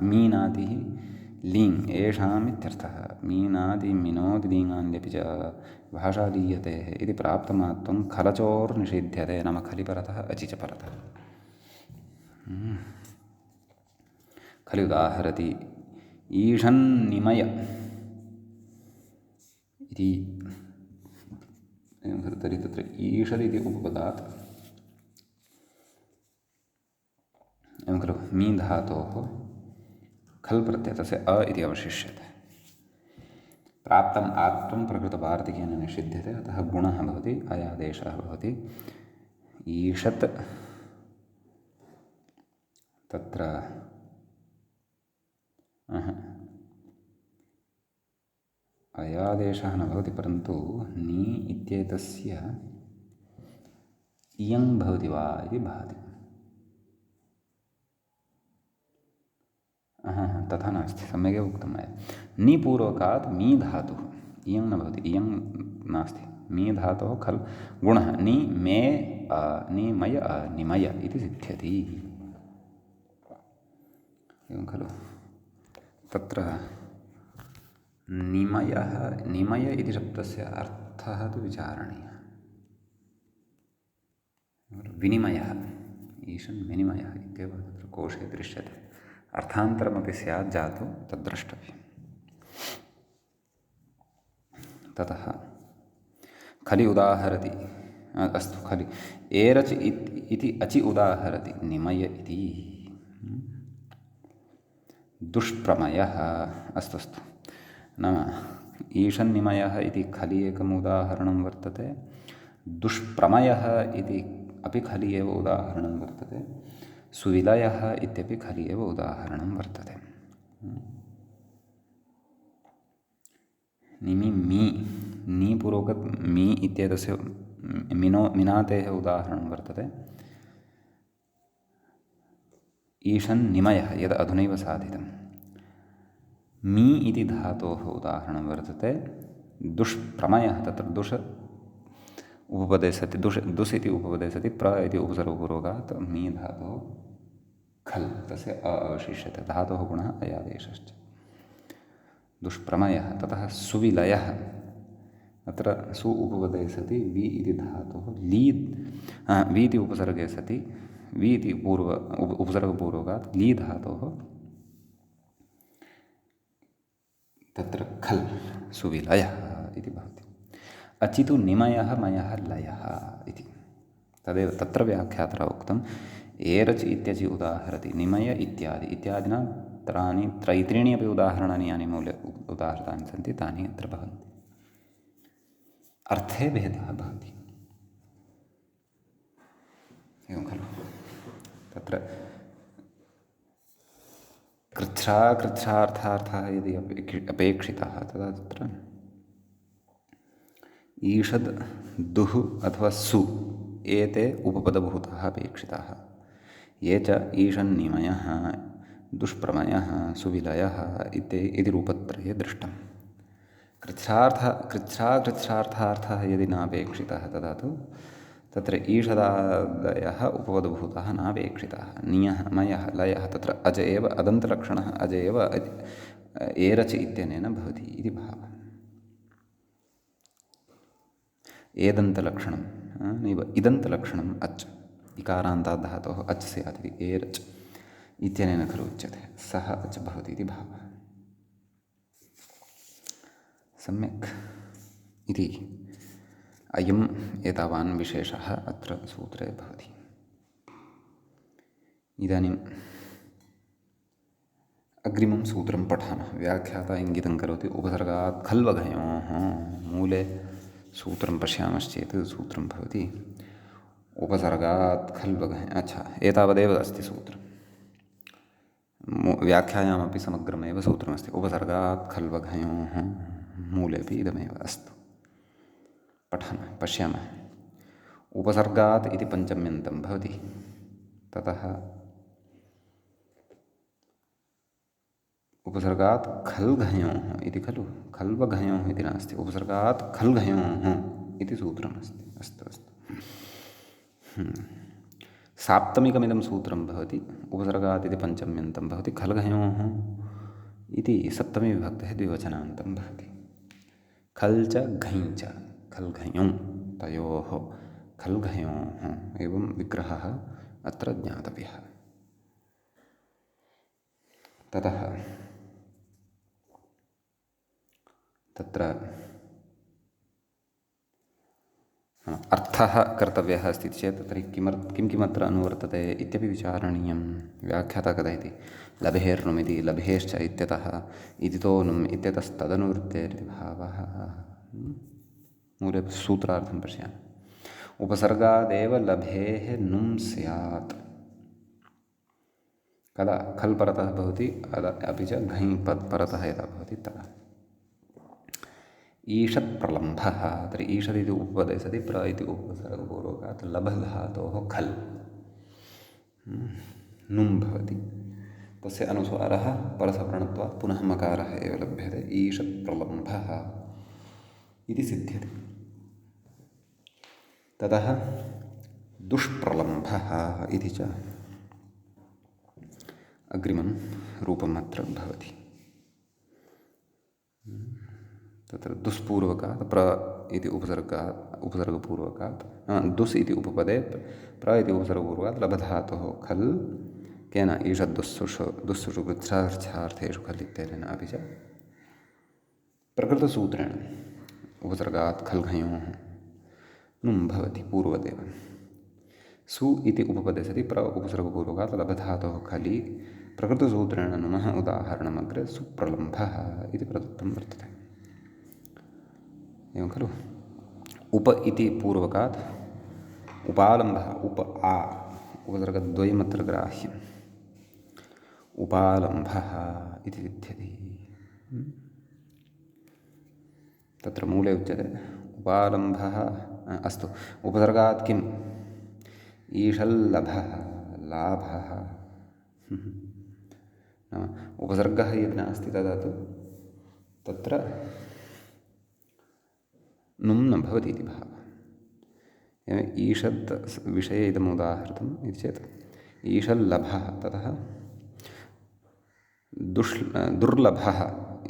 मीनातिः लीङ् येषाम् इत्यर्थः। मीनादि मिनोति दीङान्यपि च भाषादीयतेः इति प्राप्तमात्वं खलचोर्निषिध्यते नाम खलिपरतः अचि च परतः। खलि उदाहरति ईषन्निमय इति। तर्हि तत्र ईषद् इति उपपदात् एवं खलु मी धातोः खल् प्रत्ययः तस्य अ इति अवशिष्यते। प्राप्तम् आत्वं प्रकृतवार्तिकेन निषिध्यते, अतः गुणः भवति, अयादेशः भवति। ईषत् तत्र अयादेशः न भवति, परन्तु नी इत्येतस्य इयं भवति वा इति भाति। तथा नास्ति, सम्यगेव उक्तं मया। नी पूर्वकात् मी धातुः, इयं न भवति, इयं नास्ति। मी धातोः खल् गुणः नि मे निमय निमय इति सिद्ध्यति। एवं खलु तत्र निमयः निमय इति शब्दस्य अर्थः तु विचारणीयः। विनिमयः ईशन् विनिमयः इत्येव तत्र कोशे दृश्यते। अर्थान्तरमपि स्यात् जातु तद्द्रष्टव्यम्। ततः खलि उदाहरति, अस्तु खलि एरच् इति अचि उदाहरति निमय इति। दुष्प्रमयः अस्तु अस्तु नाम ईषन्निमयः इति खलि एकम् उदाहरणं वर्तते, दुष्प्रमयः इति अपि खलि एव उदाहरणं वर्तते, सुविलयः इत्यपि खलि एव उदाहरणं वर्तते। निमि मी नी पूर्वकत् मी इत्येतस्य मिनातेः उदाहरणं वर्तते। ईषन्निमयः यद् अधुनैव साधितं। मी इति धातोः उदाहरणं वर्तते। दुष्प्रमयः तत्र दुष् उपपदे सति दुस् इति उपपदे सति प्र इति उपसर्गपूर्वकात् मी धातोः खल् तस्य अवशिष्यते। धातोः गुणः अयादेशश्च। दुष्प्रमयः। ततः सुविलयः, अत्र सु उपपदे सति वि इति धातोः वि इति उपसर्गे सति वि इति उपसर्गपूर्वकात् ली धातोः तत्र खल् सुविलयः इति भवति। अचितु निमयः मयः लयः इति तदेव तत्र व्याख्यातरा उक्तम्। एरच् इत्यचि उदाहरति निमय इत्यादि इत्यादिना त्रीणि अपि उदाहरणानि यानि मूले उदाहृतानि सन्ति तानि अत्र भवन्ति। अर्थे भेदः भवति। एवं खलु तत्र कृच्छ्रार्थार्थः यदि अपेक्षितः तदा तत्र ईषद् दुः अथवा सु एते उपपदभूताः अपेक्षिताः। ये च ईषन्निमयः दुष्प्रमयः सुविलयः इति रूपत्रये दृष्टम्। कृच्छ्रार्थार्थः यदि नापेक्षितः तदा तु तत्र ईषदादयः उपपदभूताः नापेक्षिताः। नियः मयः लयः तत्र अज एव अदन्तलक्षणः अज एव एरच् इत्यनेन भवति इति भावः। एदन्तलक्षणं नैव इदन्तलक्षणम् अच् इकारान्तात् धातोः अच् स्यात् इति एरच् इत्यनेन खलु उच्यते। सः अच् भवति इति भावः। सम्यक् इति अयम् एतावान् विशेषः अत्र सूत्रे भवति। इदानीम् अग्रिमं सूत्रं पठामः। व्याख्याता इङ्गितं करोति उपसर्गात् खल्वघयोः। मूले सूत्रं पश्यामश्चेत् सूत्रं भवति उपसर्गात् खल्वघयोः। अच्छा, एतावदेव अस्ति सूत्रं। व्याख्यायामपि समग्रमेव सूत्रमस्ति। उपसर्गात् खल्वघयोः मूलेपि इदमेव। अस्तु पठामः, पश्यामः। उपसर्गात् इति पञ्चम्यन्तं भवति। ततः उपसर्गात् खल्घयोः इति खलु, खल्वघयोः इति नास्ति। उपसर्गात् खल्घयोः इति सूत्रमस्ति। अस्तु अस्तु। साप्तमिकमिदं सूत्रं भवति। उपसर्गात् इति पञ्चम्यन्तं भवति। खल्घयोः इति सप्तमी विभक्तिः द्विवचनान्तं भवति। खल् च घञ् च खल् घञौ तयोः खल् घयोः एवं विग्रहः अत्र ज्ञातव्यः। ततः तत्र अर्थः कर्तव्यः अस्ति चेत् तर्हि किमत्र अनुवर्तते इत्यपि विचारणीयं। व्याख्याता कथयति लभेर्नुमिति लभेश्च इत्यतः इदितो नुम् इत्यतस्तदनुवृत्तेरिति भावः। मूले सूत्रार्थं पश्यामि। उपसर्गादेव लभेः नुं स्यात् कदा खल् परतः भवति अपि च घञ् परतः यदा भवति तदा। ईषत् प्रलम्भः तर्हि ईषत् इति उपपदे सति प्र इति उपसर्गपूर्वकात् लभधातोः खल् नुं भवति। तस्य अनुस्वारः परसवर्णत्वात् पुनः मकारः एव लभ्यते। ईषत् प्रलम्भः इति सिद्ध्यति। ततः दुष्प्रलम्भः इति च अग्रिमं रूपम् अत्र भवति। तत्र दुष्पूर्वकात् प्र इति उपसर्गपूर्वकात् दुस् इति उपपदे प्र इति उपसर्गपूर्वकात् लभधातोः खल् केन ईषद्दुस्सुषु वृक्षार्थेषु खल् इत्यनेन अपि च प्रकृतसूत्रेण उपसर्गात् खल् घयोः नुं भवति पूर्वदेव। सु इति उपपदे सति प्र उपसर्गपूर्वकात् लभधातोः खलि प्रकृतसूत्रेण नुमः उदाहरणमग्रे सुप्रलम्भः इति प्रदत्तं वर्तते। एवं खलु। उप इति पूर्वकात् उपालम्भः उप आ उपसर्गद्वयमत्र ग्राह्यम् उपालम्भः इति विद्यते। तत्र मूले उच्यते उपालम्भः अस्तु उपसर्गात् किम् ईषल्लभः लाभः नाम उपसर्गः यदि नास्ति तदा तु तत्र नुं न भवति इति भावः। ईषद् विषये इदम् उदाहृतम् इति चेत् ईषल्लभः ततः दुर्लभः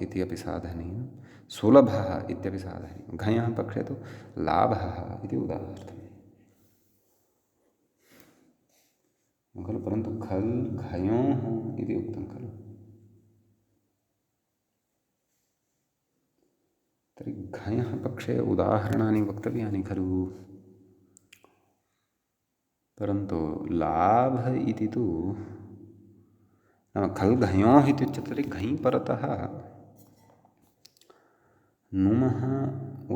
इति अपि साधनीयं सुलभः इत्यपि साधनीयं। घञः पक्षे तु लाभः इति उदाहृतम् खलु। परन्तु खल् घयोः इति उक्तं खलु। तर्हि घञः पक्षे उदाहरणानि वक्तव्यानि खलु। परन्तु लाभ इति तु नाम खल् घयोः इत्युच्यते तर्हि घञ् परतः नुमः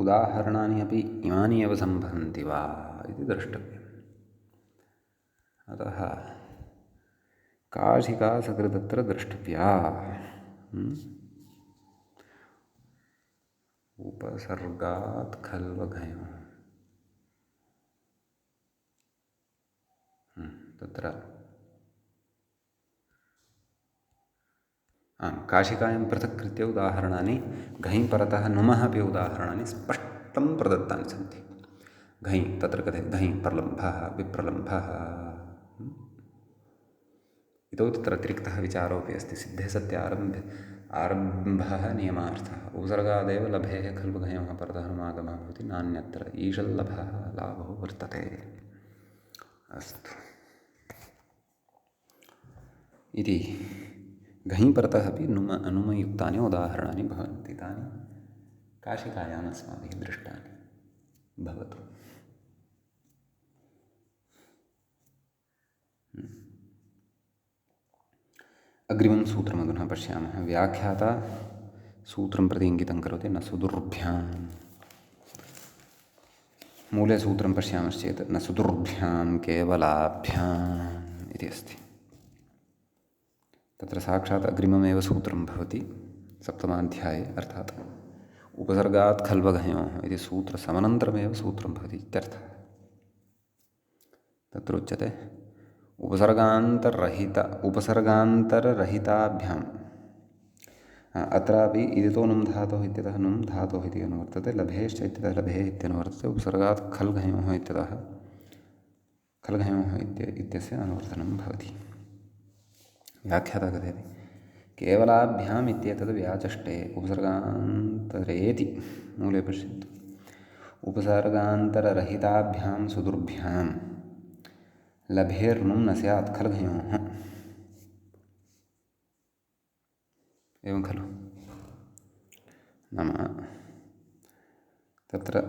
उदाहरणानि अपि इमानि एव सम्भवन्ति वा इति द्रष्टव्यम्। अतः काशिका सकृदत्र द्रष्टव्या। उपसर्गात् खल्वघयोः तत्र काशिकायां पृथक्कृत्य उदाहरणानि घञ् परतः नुमः अपि उदाहरणानि स्पष्टं प्रदत्तानि सन्ति। घञ् तत्र कथयति घञ् प्रलम्भः विप्रलम्भः। इतोपि तत्र अतिरिक्तः विचारोपि अस्ति। सिद्धे सत्य आरम्भः नियमार्थः उपसर्गादेव लभेः खल्व घयोः परतः नुमागमः भवति नान्यत्र ईषल्लभः लाभो वर्तते। अस्तु इति घञ् परतः अपि नुमयुक्तानि उदाहरणानि भवन्ति। तानि काशिकायाम् अस्माभिः दृष्टानि भवतु। अग्रिमं सूत्रमधुना पश्यामः। व्याख्याता सूत्रं प्रति इङ्गितं करोति न सुदुर्भ्यां। मूले सूत्रं पश्यामश्चेत् न सुदुर्भ्यां केवलाभ्याम् इति अस्ति। तत्र साक्षात् अग्रिममेव सूत्रं भवति सप्तमाध्याये। अर्थात् उपसर्गात् खल्वघयोः इति सूत्रसमनन्तरमेव सूत्रं भवति इत्यर्थः। तत्र उच्यते उपसर्गान्तररहिताभ्याम् अत्रापि इदितो नुं धातोः इत्यतः नुं धातोः इति अनुवर्तते। लभेश्च इत्यतः लभेः इत्यनुवर्तते। उपसर्गात् खल् घयोः इत्यतः खल् घयोः इत्यस्य अनुवर्तनं भवति। व्याख्याता कथयति केवलाभ्याम् इत्येतद् व्याचष्टे उपसर्गान्तरेति मूले पश्यन्तु। उपसर्गान्तररहिताभ्यां सुदुर्भ्यां लभेर्नुं न स्यात् खलु घयोः। एवं खलु नाम तत्र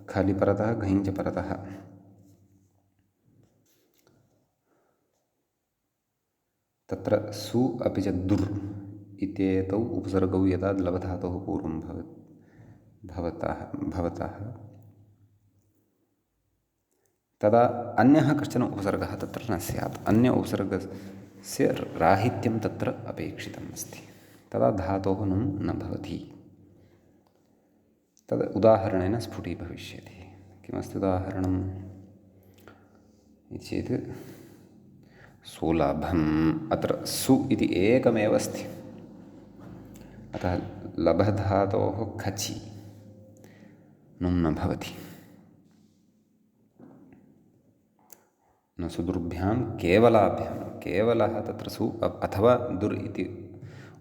खलि परतः घञ्च परतः तत्र सु अपि च दुर् इत्येतौ उपसर्गौ यदा लभधातोः पूर्वं भवतः तदा अन्यः कश्चन उपसर्गः तत्र न स्यात्। अन्य उपसर्गस्य राहित्यं तत्र अपेक्षितम् अस्ति। तदा धातोः नुं न भवति। तद् उदाहरणेन स्फुटीभविष्यति। किमस्ति उदाहरणम् इति चेत् सुलभम्। अत्र सु इति एकमेव अस्ति। अतः लभधातोः खचि नुं न भवति। न सुदुर्भ्यां केवलाभ्यां, केवलः तत्र सु अथवा दुर् इति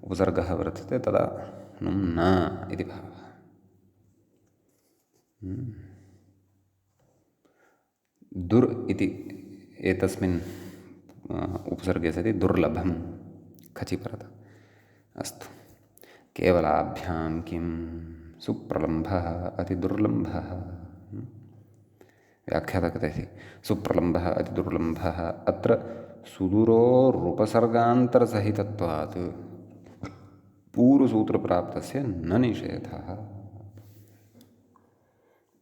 उपसर्गः वर्तते, तदा नुं न इति भावः। दुर् इति एतस्मिन् उपसर्गे सति दुर्लभं खचि परतः। अस्तु, केवलाभ्यां किं सुप्रलम्भः अतिदुर्लम्भः। व्याख्याता कथयति सुप्रलम्भः अतिदुर्लम्भः। अत्र सुदुरोरुपसर्गान्तरसहितत्वात् पूर्वसूत्रप्राप्तस्य न निषेधः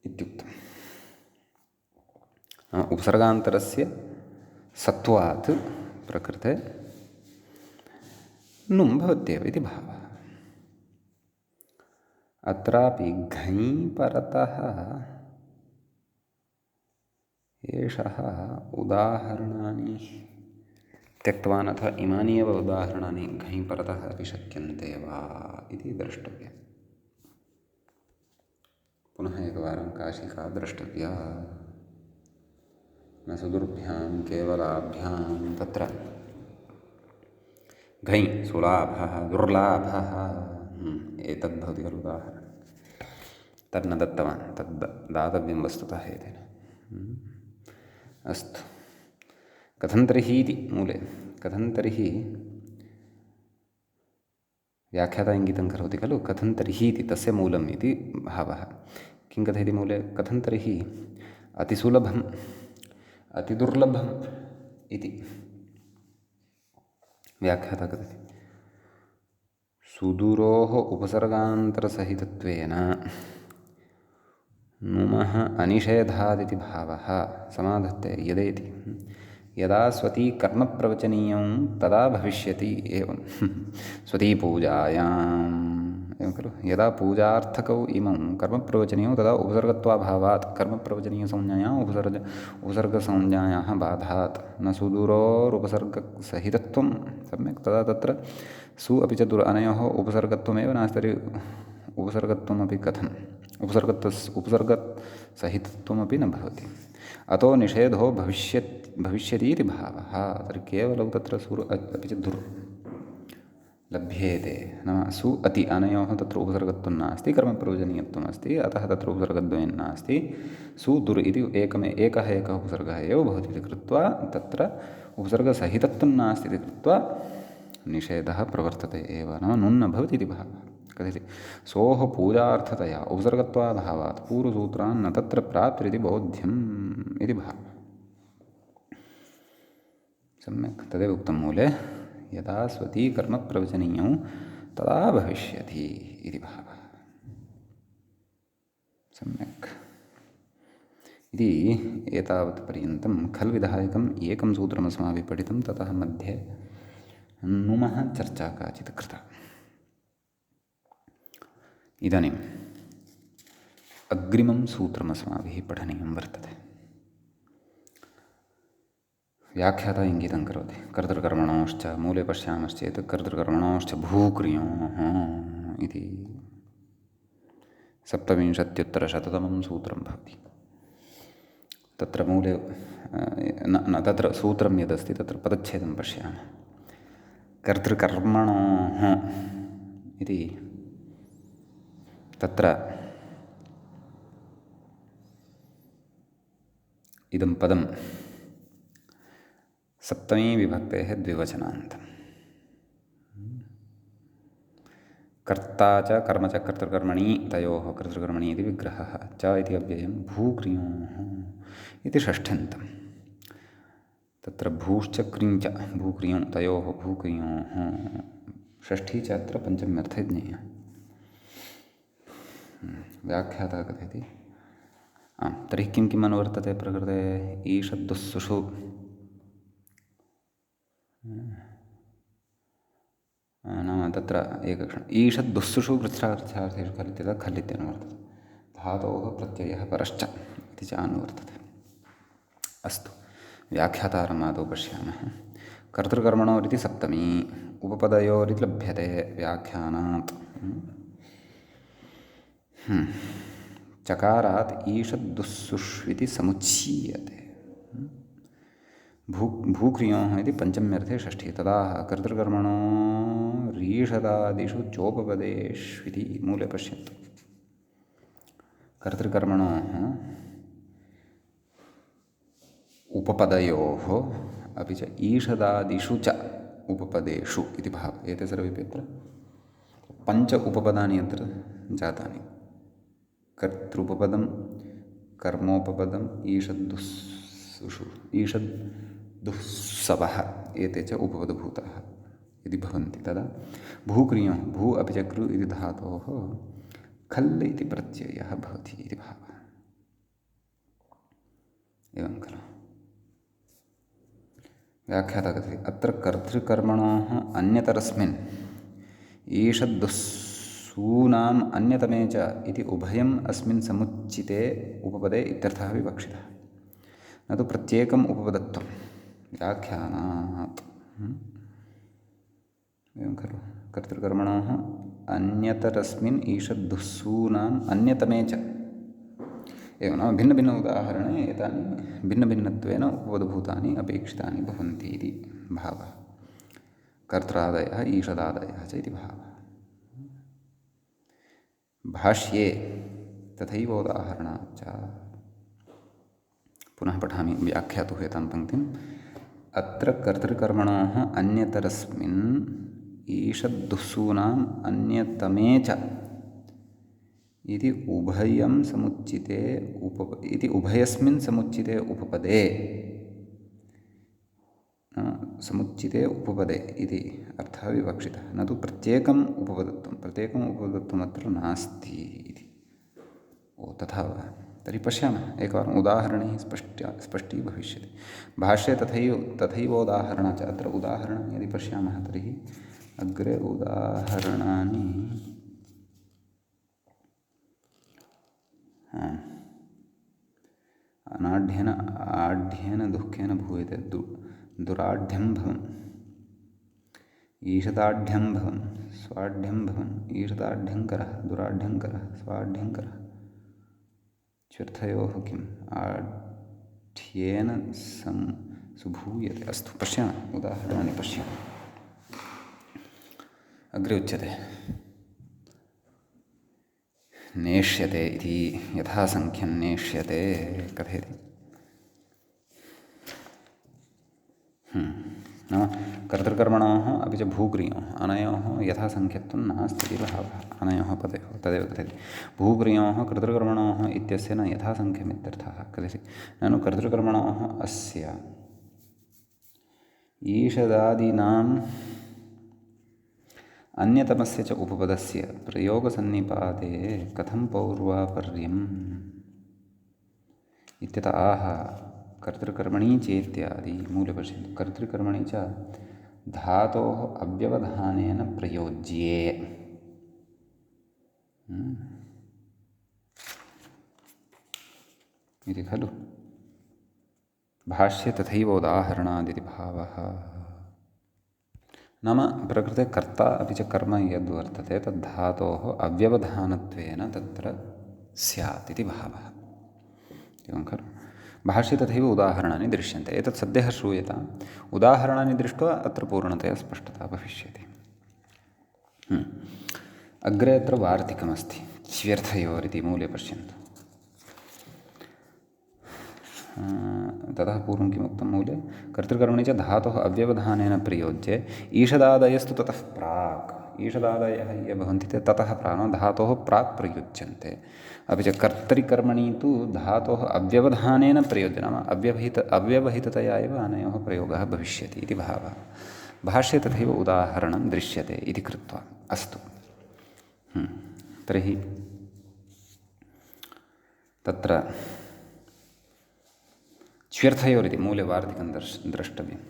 इत्युक्तम्। उपसर्गान्तरस्य सत्वात् प्रकृते नुं भवत्येव इति भावः। अत्रापि घञ् परतः एषः उदाहरणानि त्यक्तवान्, अथवा इमानि एव उदाहरणानि घञ् परतः अपि शक्यन्ते वा इति द्रष्टव्यम्। पुनः एकवारं काशिका द्रष्टव्या। न सुदुर्भ्यां केवलाभ्यां तत्र घञ् सुलाभः दुर्लाभः एतद् भवति खलु उदाहरणं। तन्न दत्तवान्, तद् दातव्यं वस्तुतः एतेन। अस्तु, कथं तर्हि इति मूले कथं तर्हि व्याख्याता इङ्गितं करोति खलु। कथं तर्हि इति तस्य मूलम् इति भावः। किं कथयति मूले? कथं तर्हि अतिसुलभम् अतिदुर्लभम् इति व्याख्याता कथयति। सुदूरोः उपसर्गान्तरसहितत्वेन नुमः अनिषेधादिति भावः समाधत्ते यदेति। यदा स्वती कर्मप्रवचनीयं तदा भविष्यति एवं स्वतीपूजायाम् एवं खलु। यदा पूजार्थकौ इमं कर्मप्रवचनीयौ तदा उपसर्गत्वाभावात् कर्मप्रवचनीयसंज्ञायाम् उपसर्गसंज्ञायाः बाधात् न सुदूरोरुपसर्गसहितत्वं सम्यक्। तदा तत्र सु अपि च दुर् अनयोः उपसर्गत्वमेव नास्ति। तर्हि उपसर्गत्वमपि कथम्? उपसर्गसहितत्वमपि न भवति। अतो निषेधो भविष्यति इति भावः। तर्हि केवलं तत्र सुर् अपि च दुर् लभ्येते। नाम सु अति अनयोः तत्र उपसर्गत्वं नास्ति, कर्मप्रयोजनीयत्वम् अस्ति। अतः तत्र उपसर्गद्वयं नास्ति। सु दुर् इति एकः उपसर्गः एव भवति इति कृत्वा तत्र उपसर्गसहितत्वं नास्ति इति कृत्वा निषेधः प्रवर्तते एव। नाम नुं न भवति इति भावः। कथयति सोः पूजार्थतया उपसर्गत्वाभावात् पूर्वसूत्रान् न तत्र प्राप्तिरिति बोध्यम् इति भावः। सम्यक् तदेव उक्तं मूले। यदा स्वती कर्मप्रवचनीयौ तदा भविष्यति इति भावः। सम्यक् इति एतावत्पर्यन्तं खल्विधायकम् एकं सूत्रमस्माभिः पठितं। ततः मध्ये नुमः चर्चा काचित् कृता। इदानीम् अग्रिमं सूत्रमस्माभिः पठनीयं वर्तते। व्याख्याता इङ्गितं करोति कर्तृकर्मणोश्च। मूले पश्यामश्चेत् कर्तृकर्मणोश्च भूक्रियोः इति 27-तमं सूत्रं भवति। तत्र मूले न तत्र सूत्रं यदस्ति तत्र पदच्छेदं पश्यामः। कर्तृकर्मणोः इति तत्र इदं पदं सप्तमी विभक्तेः द्विवचनान्तम्। कर्ता च कर्म च कर्तृकर्मणि तयोः कर्तृकर्मणि इति विग्रहः च इति अव्ययं भूक्रियोः इति षष्ठ्यन्तम्। तत्र भूश्च क्रिञ्च भूक्रियों तयोः भूक्रियोः षष्ठी च अत्र पञ्चम्यर्थे ज्ञेया। व्याख्याता कथयति तर्हि किं किम् अनुवर्तते प्रकृते ईषद्दुःसुषु नाम तत्र एकक्षणम् ईषद्दुःसुषु कृच्छ्रार्थार्थेषु खलित्यतः खलित्यनुवर्तते धातोः प्रत्ययः परश्च इति च अनुवर्तते। अस्तु व्याख्यातारम् आदौ पश्यामः। कर्तृकर्मणोरिति सप्तमी उपपदयोरिति लभ्यते व्याख्यानात्। चकारात् ईषद्दुःसुष्विति समुच्चीयते। भूक्रियोः इति पञ्चम्यर्थे षष्ठी तदा कर्तृकर्मणो रीषदादिषु चोपपदेष्विति मूले पश्यन्तु। कर्तृकर्मणोः उपपदयोः अपि च ईषदादिषु च उपपदेषु इति भावः। एते सर्वेपि अत्र पञ्च उपपदानि अत्र जातानि। कर्तृपपदं कर्मोपपदम् ईषद्दुःसुषु ईषद्दुःसवः एते च उपपदभूताः यदि भवन्ति तदा भूक्रियोः भू अपि च कृ इति धातोः खल् इति प्रत्ययः भवति इति भावः। एवं खलु व्याख्याता कथयति अत्र कर्तृकर्मणोः अन्यतरस्मिन् ईषद्दुःसूनाम् अन्यतमे च इति उभयम् अस्मिन् समुच्चिते उपपदे इत्यर्थः विवक्षितः न तु प्रत्येकम् उपपदत्वं व्याख्यानात्। एवं खलु कर्तृकर्मणोः अन्यतरस्मिन् ईषद्दुःसूनाम् अन्यतमे च एवं नाम भिन्नभिन्न उदाहरणे एतानि भिन्नभिन्नत्वेन उपपदभूतानि अपेक्षितानि भवन्ति इति भावः। कर्त्रादयः ईषदादयः च इति भावः। भाष्ये तथैव उदाहरणाच्च पुनः पठामि व्याख्यातुः एतां पङ्क्तिम्। अत्र कर्तृकर्मणोः अन्यतरस्मिन् ईषद्दुःसूनाम् अन्यतमे च इति उभयं समुच्चिते इति उभयस्मिन् समुच्चिते उपपदे समुच्चिते उपपदे इति अर्थः विवक्षितः न तु प्रत्येकम् उपपदत्वम् अत्र नास्ति इति। ओ तथा वा तर्हि पश्यामः एकवारम् उदाहरणैः स्पष्टी भविष्यति। भाष्ये तथैव उदाहरणं च अत्र उदाहरणानि यदि पश्यामः तर्हि अग्रे उदाहरणानि अनाढ्येन आढ्येन दुःखेन भूयते दुराढ्यं भवन् ईषदाढ्यं भवन् स्वाढ्यं भवन् ईषदाढ्यङ्करः दुराढ्यङ्करः स्वाढ्यङ्करः इत्यर्थयोः किम् आढ्येन सुभूयते। अस्तु पश्यामः उदाहरणानि पश्यामः। अग्रे उच्यते नेष्यते इति यथासङ्ख्यं नेष्यते कथयति नाम कर्तृकर्मणोः अपि च भूक्रियोः अनयोः यथासङ्ख्यत्वं नास्ति इति भावः। अनयोः पदयोः तदेव कथयति भूक्रियोः कर्तृकर्मणोः इत्यस्य न यथासङ्ख्यम् इत्यर्थः कथयति ननु कर्तृकर्मणोः अस्य ईषदादीनाम् अन्यतमस्य च उपपदस्य प्रयोगसन्निपाते कथं पौर्वापर्यम् इत्यतः आह कर्तृकर्मणि चेत्यादि मूले पश्यन्तु कर्तृकर्मणि च धातोः अव्यवधानेन प्रयोज्ये इति खलु भाष्ये तथैव उदाहरणादिति भावः। नाम प्रकृते कर्ता अपि च कर्म यद्वर्तते तद्धातोः अव्यवधानत्वेन तत्र स्यात् इति भावः। एवं खलु भाष्ये तथैव उदाहरणानि दृश्यन्ते। एतत् सद्यः श्रूयताम्। उदाहरणानि दृष्ट्वा अत्र पूर्णतया स्पष्टता भविष्यति। अग्रे अत्र वार्तिकमस्ति। च्व्यर्थयोरिति मूले पश्यन्तु। ततः पूर्वं किमुक्तं मूले? कर्तृकर्मणि च धातोः अव्यवधानेन प्रयोज्ये ईषदादयस्तु ततः प्राक्। ईषदादयः ये भवन्ति ते ततः प्राक् धातोः प्राक् प्रयुज्यन्ते। अपि च कर्तृकर्मणि तु धातोः अव्यवधानेन प्रयोज्य नाम अव्यवहिततया एव अनयोः प्रयोगः भविष्यति इति भावः। भाष्ये तथैव उदाहरणं दृश्यते इति कृत्वा अस्तु। तर्हि तत्र च्व्यर्थयोरिति मूले वार्तिकं द्रष्टव्यं।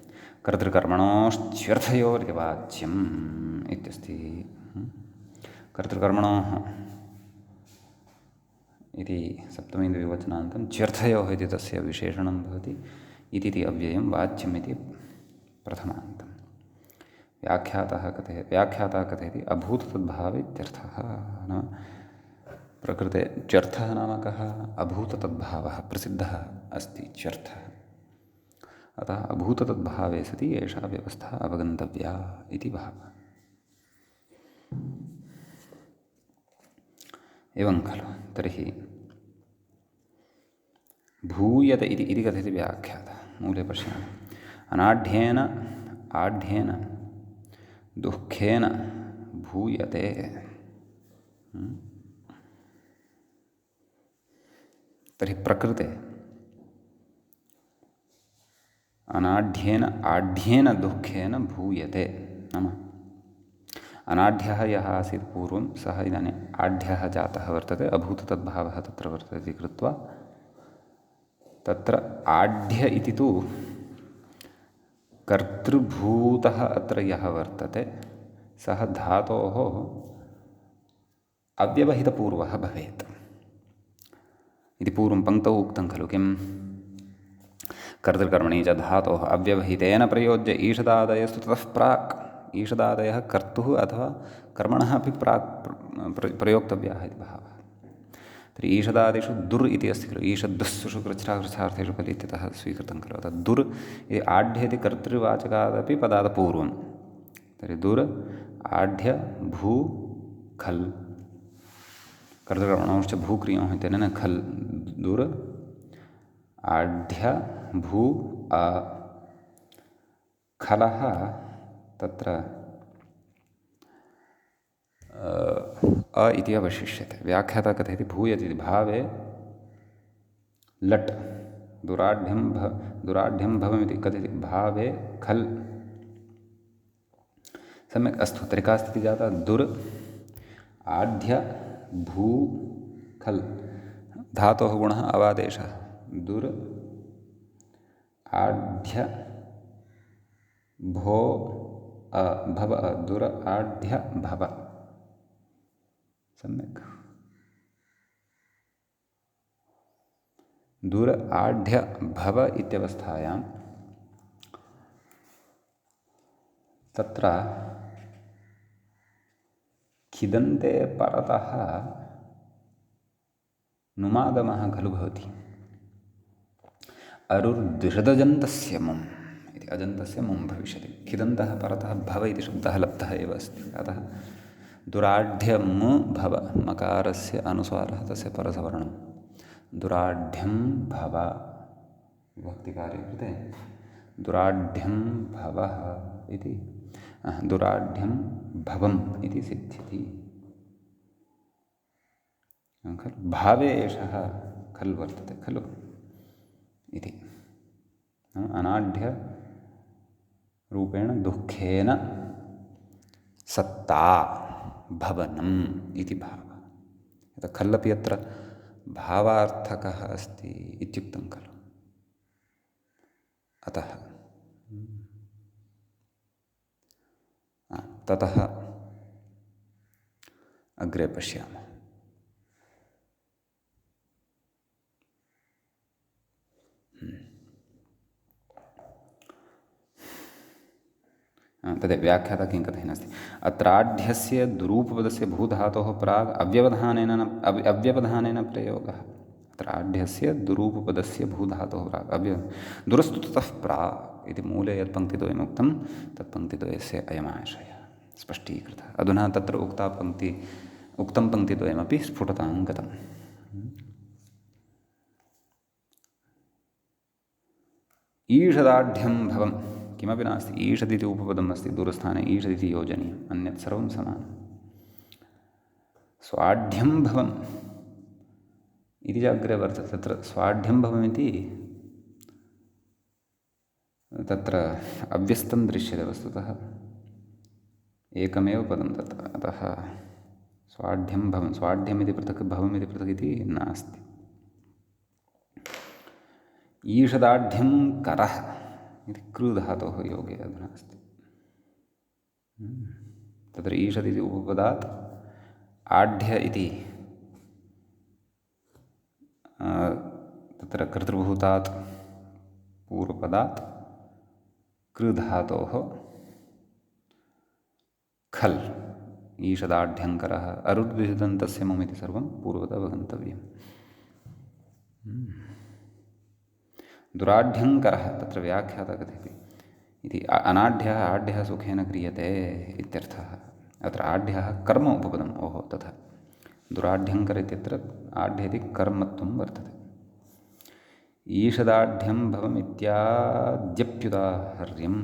कर्तृकर्मणोश्च्व्यर्थयोरिति वाच्यम् इत्यस्ति। कर्तृकर्मणोः इति सप्तमीद्विवचनान्तं च्व्यर्थयोः इति तस्य विशेषणं भवति। इति अव्ययं वाच्यम् इति प्रथमान्तं। व्याख्याता कथयति अभूततद्भावे इत्यर्थः। नाम प्रकृते च्यर्थः नाम कः? अभूततद्भावः प्रसिद्धः अस्ति च्यर्थः। अतः अभूततद्भावे सति एषा व्यवस्था अवगन्तव्या इति भावः। एवं खलु? तर्हि भूयते इति कथयति व्याख्याता। मूले पश्यामः। अनाढ्येन आढ्येन दुःखेन भूयते। तर्हि प्रकृते अनाढ्येन आढ्येन दुःखेन भूयते। नाम अनाढ्यः यः आसीत् पूर्वं सः इदानीम् आढ्यः जातः वर्तते। अभूततद्भावः तत्र वर्तते इति कृत्वा तत्र आढ्य इति तु कर्तृभूतः अत्र यः वर्तते सः धातोः अव्यवहितपूर्वः भवेत् इति पूर्वं पङ्क्तौ उक्तं खलु। किं? कर्तृकर्मणि च धातोः अव्यवहितेन प्रयोज्य ईषदादयस्तु ततः प्राक्। ईषदादयः कर्तुः अथवा कर्मणः अपि प्राक् प्रयोक्तव्याः इति भावः। तर्हि ईषदादिषु दुर् इति अस्ति खलु। ईषद्दुस्सुषु कृच्छ्राकृच्छार्थेषु खलु इत्यतः स्वीकृतं खलु। अतः दुर् इति आढ्य इति कर्तृवाचकादपि पदादपूर्वं। तर्हि दुर् आढ्य भू खल् कर्तृकर्मणोश्च भूक्रियोः इत्यनेन खल् दुर् आढ्य भू खलः तत्र इति अवशिष्यते। व्याख्याता कथयति भूयति इति भावे लट् दुराढ्यं भवमिति कथयति भावे खल्। सम्यक् अस्तु। तर्हि का स्थितिः जाता? दुर् आढ्य भू खल् धातोः गुणः अवादेशः। दुर् आढ्य भो भव दुर आढ्य भव। सम्यक्। दुर आढ्य भव इत्यवस्थायां तत्र खिदन्ते परतः नुमागमः खलु भवति। अरुर्दृषदजन्तस्य मुम् इति अजन्तस्य मुम् भविष्यति। खिदन्तः परतः भव इति शब्दः लब्धः एव अस्ति। अतः दुराढ्यं भव मकारस्य अनुस्वारः तस्य परसवर्णं। दुराढ्यं भव विभक्तिकार्ये कृते दुराढ्यं भवः इति दुराढ्यं भवम् इति सिद्ध्यति। खलु भावे एषः खल् वर्तते खलु इति। अनाढ्यरूपेण दुःखेन सत्ता भवनम् इति भावः। यतः खल्लपि अत्र भावार्थकः अस्ति इत्युक्तं खलु। अतः ततः अग्रे पश्यामः। तदेव व्याख्याता किं कथयन् अस्ति। अत्राढ्यस्य दुरूपपदस्य भूधातोः प्राग् अव्यवधानेन प्रयोगः। तत्र आढ्यस्य दुरूपपदस्य भूधातोः प्राक् दुरस्तु ततः प्राक् इति मूले यत् पङ्क्तिद्वयमुक्तं तत् पङ्क्तिद्वयस्य अयमाशयः स्पष्टीकृतः। अधुना तत्र उक्तं पङ्क्तिद्वयमपि स्फुटतां गतम्। ईषदाढ्यं भवं किमपि नास्ति, ईषदिति उपपदम् अस्ति, दूरस्थाने ईषदिति योजनीयम्, अन्यत् सर्वं समानम्। स्वाढ्यं भवम् इति च अग्रे वर्तते, तत्र स्वाढ्यं भवमिति तत्र अव्यस्तं दृश्यते वस्तुतः, एकमेव पदं तत्र, अतः स्वाढ्यं भवं, स्वाढ्यमिति पृथक् भवमिति पृथक् इति नास्ति। ईषदाढ्यं करः इति कृधातोः योगे अधुना अस्ति। तत्र ईषदिति उपपदात् आढ्य इति तत्र कर्तृभूतात् पूर्वपदात् कृधातोः खल् ईषदाढ्यङ्करः अरुद्विषदन्तस्य मम इति सर्वं पूर्वतः अवगन्तव्यम्। दुराढ्यङ्करः तत्र व्याख्याता कथयति इति अनाढ्यः आढ्यः सुखेन क्रियते इत्यर्थः। अत्र आढ्यः कर्म उपपदम्, ओहो तथा दुराढ्यङ्कर इत्यत्र आढ्य इति कर्मत्वं वर्तते। ईषदाढ्यं भवमित्याद्यप्युदाहर्यम्,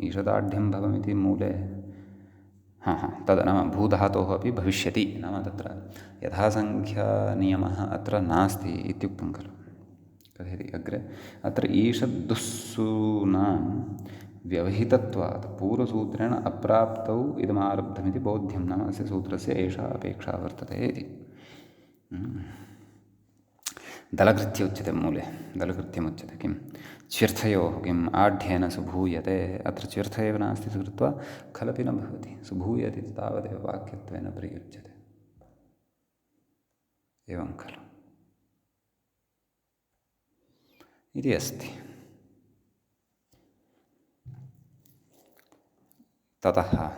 ईषदाढ्यं भवमिति मूले तद् नाम भूधातोः अपि भविष्यति, नाम तत्र यथासङ्ख्यानियमः अत्र नास्ति इत्युक्तं खलु, कथयति अग्रे। अत्र ईषद्दुःसूनां व्यवहितत्वात् पूर्वसूत्रेण अप्राप्तौ इदमारब्धमिति बोध्यं, नाम अस्य सूत्रस्य एषा अपेक्षा वर्तते इति। दलकृत्य उच्यते मूले, दलकृत्यमुच्यते किं च्यर्थयोः किम् आढ्येन सुभूयते, अत्र च्यर्थ एव नास्ति कृत्वा खलपि न भवति, सुभूयते तावदेव वाक्यत्वेन प्रयुज्यते, एवं खलु इति अस्ति। ततः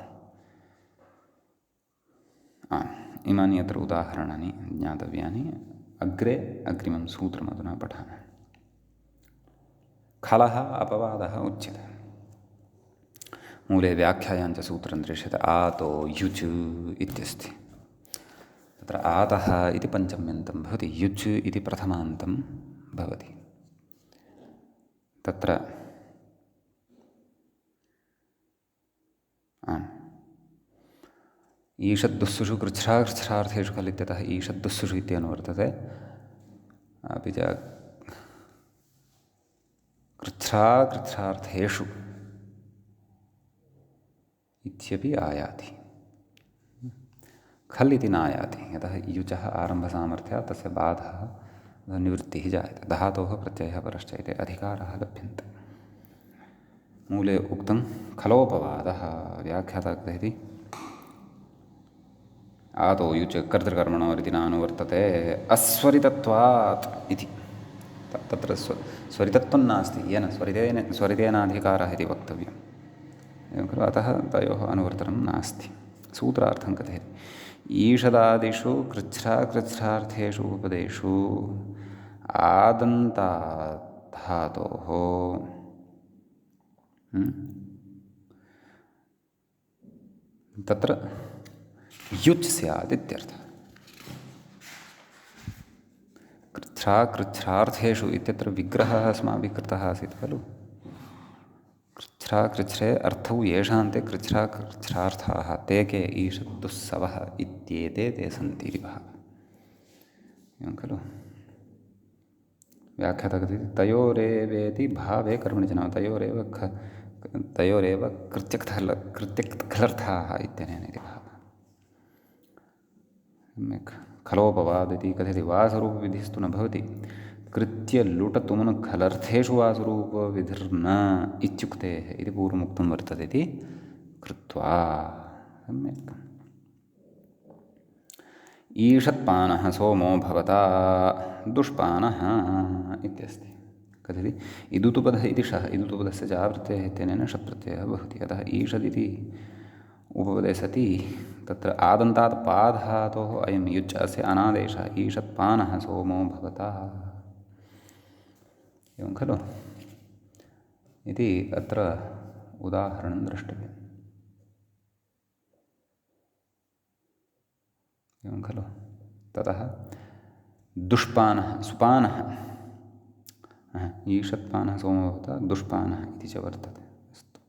इमानि अत्र उदाहरणानि ज्ञातव्यानि, अग्रे अग्रिमं सूत्रम् अधुना पठामः। खलः अपवादः उच्यते, मूले व्याख्यायां च सूत्रं दृश्यते, आतो युच् इत्यस्ति। तत्र आतः इति पञ्चम्यन्तं भवति, युच् इति प्रथमान्तं भवति। तत्र ईषद्दुःसुषु कृच्छ्रार्थेषु खल् इत्यतः ईषद्दुःसुषु इत्यनुवर्तते, अपि च कृच्छ्रार्थेषु इत्यपि आयाति, खल् इति नायाति, यतः युचः आरम्भसामर्थ्यात् तस्य बाधः निवृत्तिः जायते, धातोः प्रत्ययः परश्च इति अधिकारः लभ्यन्ते। मूले उक्तं खलोपवादः, व्याख्याता कथयति आदौ युच् कर्तृकर्मणोरिति नानुवर्तते अस्वरितत्वात् इति। तत्र स्वरितत्वं नास्ति, येन स्वरितेनाधिकारः इति वक्तव्यम्, एवं खलु। अतः तयोः अनुवर्तनं नास्ति। सूत्रार्थं कथयति ईषदादिषु कृच्छ्रार्थेषु उपपदेषु आदन्ताधातोः तत्र युच् स्यात् इत्यर्थः। कृच्छ्रार्थेषु इत्यत्र विग्रहः अस्माभिः कृतः आसीत् खलु। कृच्छ्रे अर्थौ येषान्ते कृच्छ्रार्थाः ते के ईषद्दुःसवः इत्येते ते सन्ति इति भावः, एवं खलु। व्याख्याता कथयति तयोरेवेति भावे कर्मणि च, नाम तयोरेव कृत्यक्तखलर्थाः इत्यनेन इति भावः। सम्यक्। खलोपवाद इति कथयति वासरूपविधिस्तु न भवति, कृत्यलुटतुमनु खलर्थेषु वासरूपविधिर्न इत्युक्तेः इति पूर्वमुक्तं वर्तते इति कृत्वा। सम्यक्। ईषत्पानः सोमो भवता दुष्पानः इत्यस्ति, कथयति इदुतुपदः इति शः, इदुतुपदस्य च आवृत्तेः इत्यनेन षत्प्रत्ययः भवति, अतः ईषदिति उपपदे सति तत्र आदन्तात् पाधातोः अयं युच् अस्य अनादेशः ईषत्पानः सोमो भवतः एवं खलु इति अत्र उदाहरणं द्रष्टव्यम् एवं खलु ततः दुष्पानः सुपानः ईषत्पानः सोमो भवतः दुष्पानः इति च वर्तते अस्तु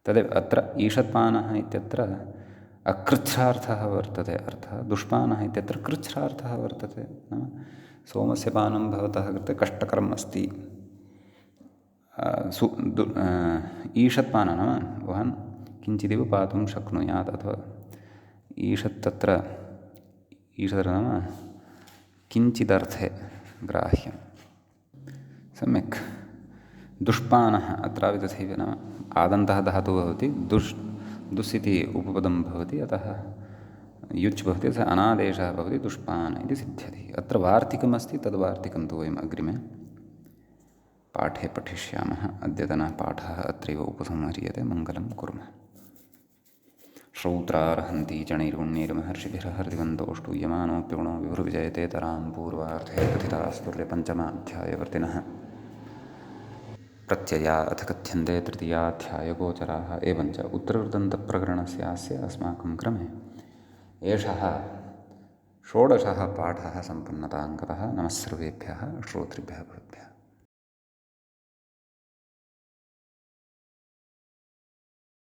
तदेव अत्र ईषत्पानः इत्यत्र अकृच्छ्रार्थः वर्तते अर्थः दुष्पानः इत्यत्र कृच्छ्रार्थः वर्तते नाम सोमस्य पानं भवतः कृते कष्टकरम् अस्ति ईषत्पानः नाम भवान् किञ्चिदिव पातुं शक्नुयात् अथवा ईषत् तत्र ईषत् नाम किञ्चिदर्थे ग्राह्यं सम्यक् दुष्पानः अत्रापि तथैव नाम आदन्तः धातुः भवति दुस् इति उपपदं भवति अतः युच् भवति स अनादेशः भवति दुष्पान इति सिद्ध्यति अत्र वार्तिकमस्ति तद्वार्तिकं तु वयम् अग्रिमे पाठे पठिष्यामः अद्यतनः पाठः अत्रैव उपसंह्रियते मङ्गलं कुर्मः श्रौत्रार्हन्ति च नैर्गुण्यैर्महर्षिभिरहर्दिवन्तोष्टूयमानोऽप्यगुणो विभुर्विजयते तरां पूर्वार्थे कथितास्तुल्यपञ्चमाध्यायवर्तिनः प्रत्यया अथ कथ्यन्ते तृतीयाध्यायगोचराः एवञ्च उत्तरवृत्तन्तप्रकरणस्यास्य अस्माकं क्रमे एषः षोडशः पाठः सम्पन्नताङ्गतः नमः सर्वेभ्यः श्रोतृभ्यः भवेभ्यः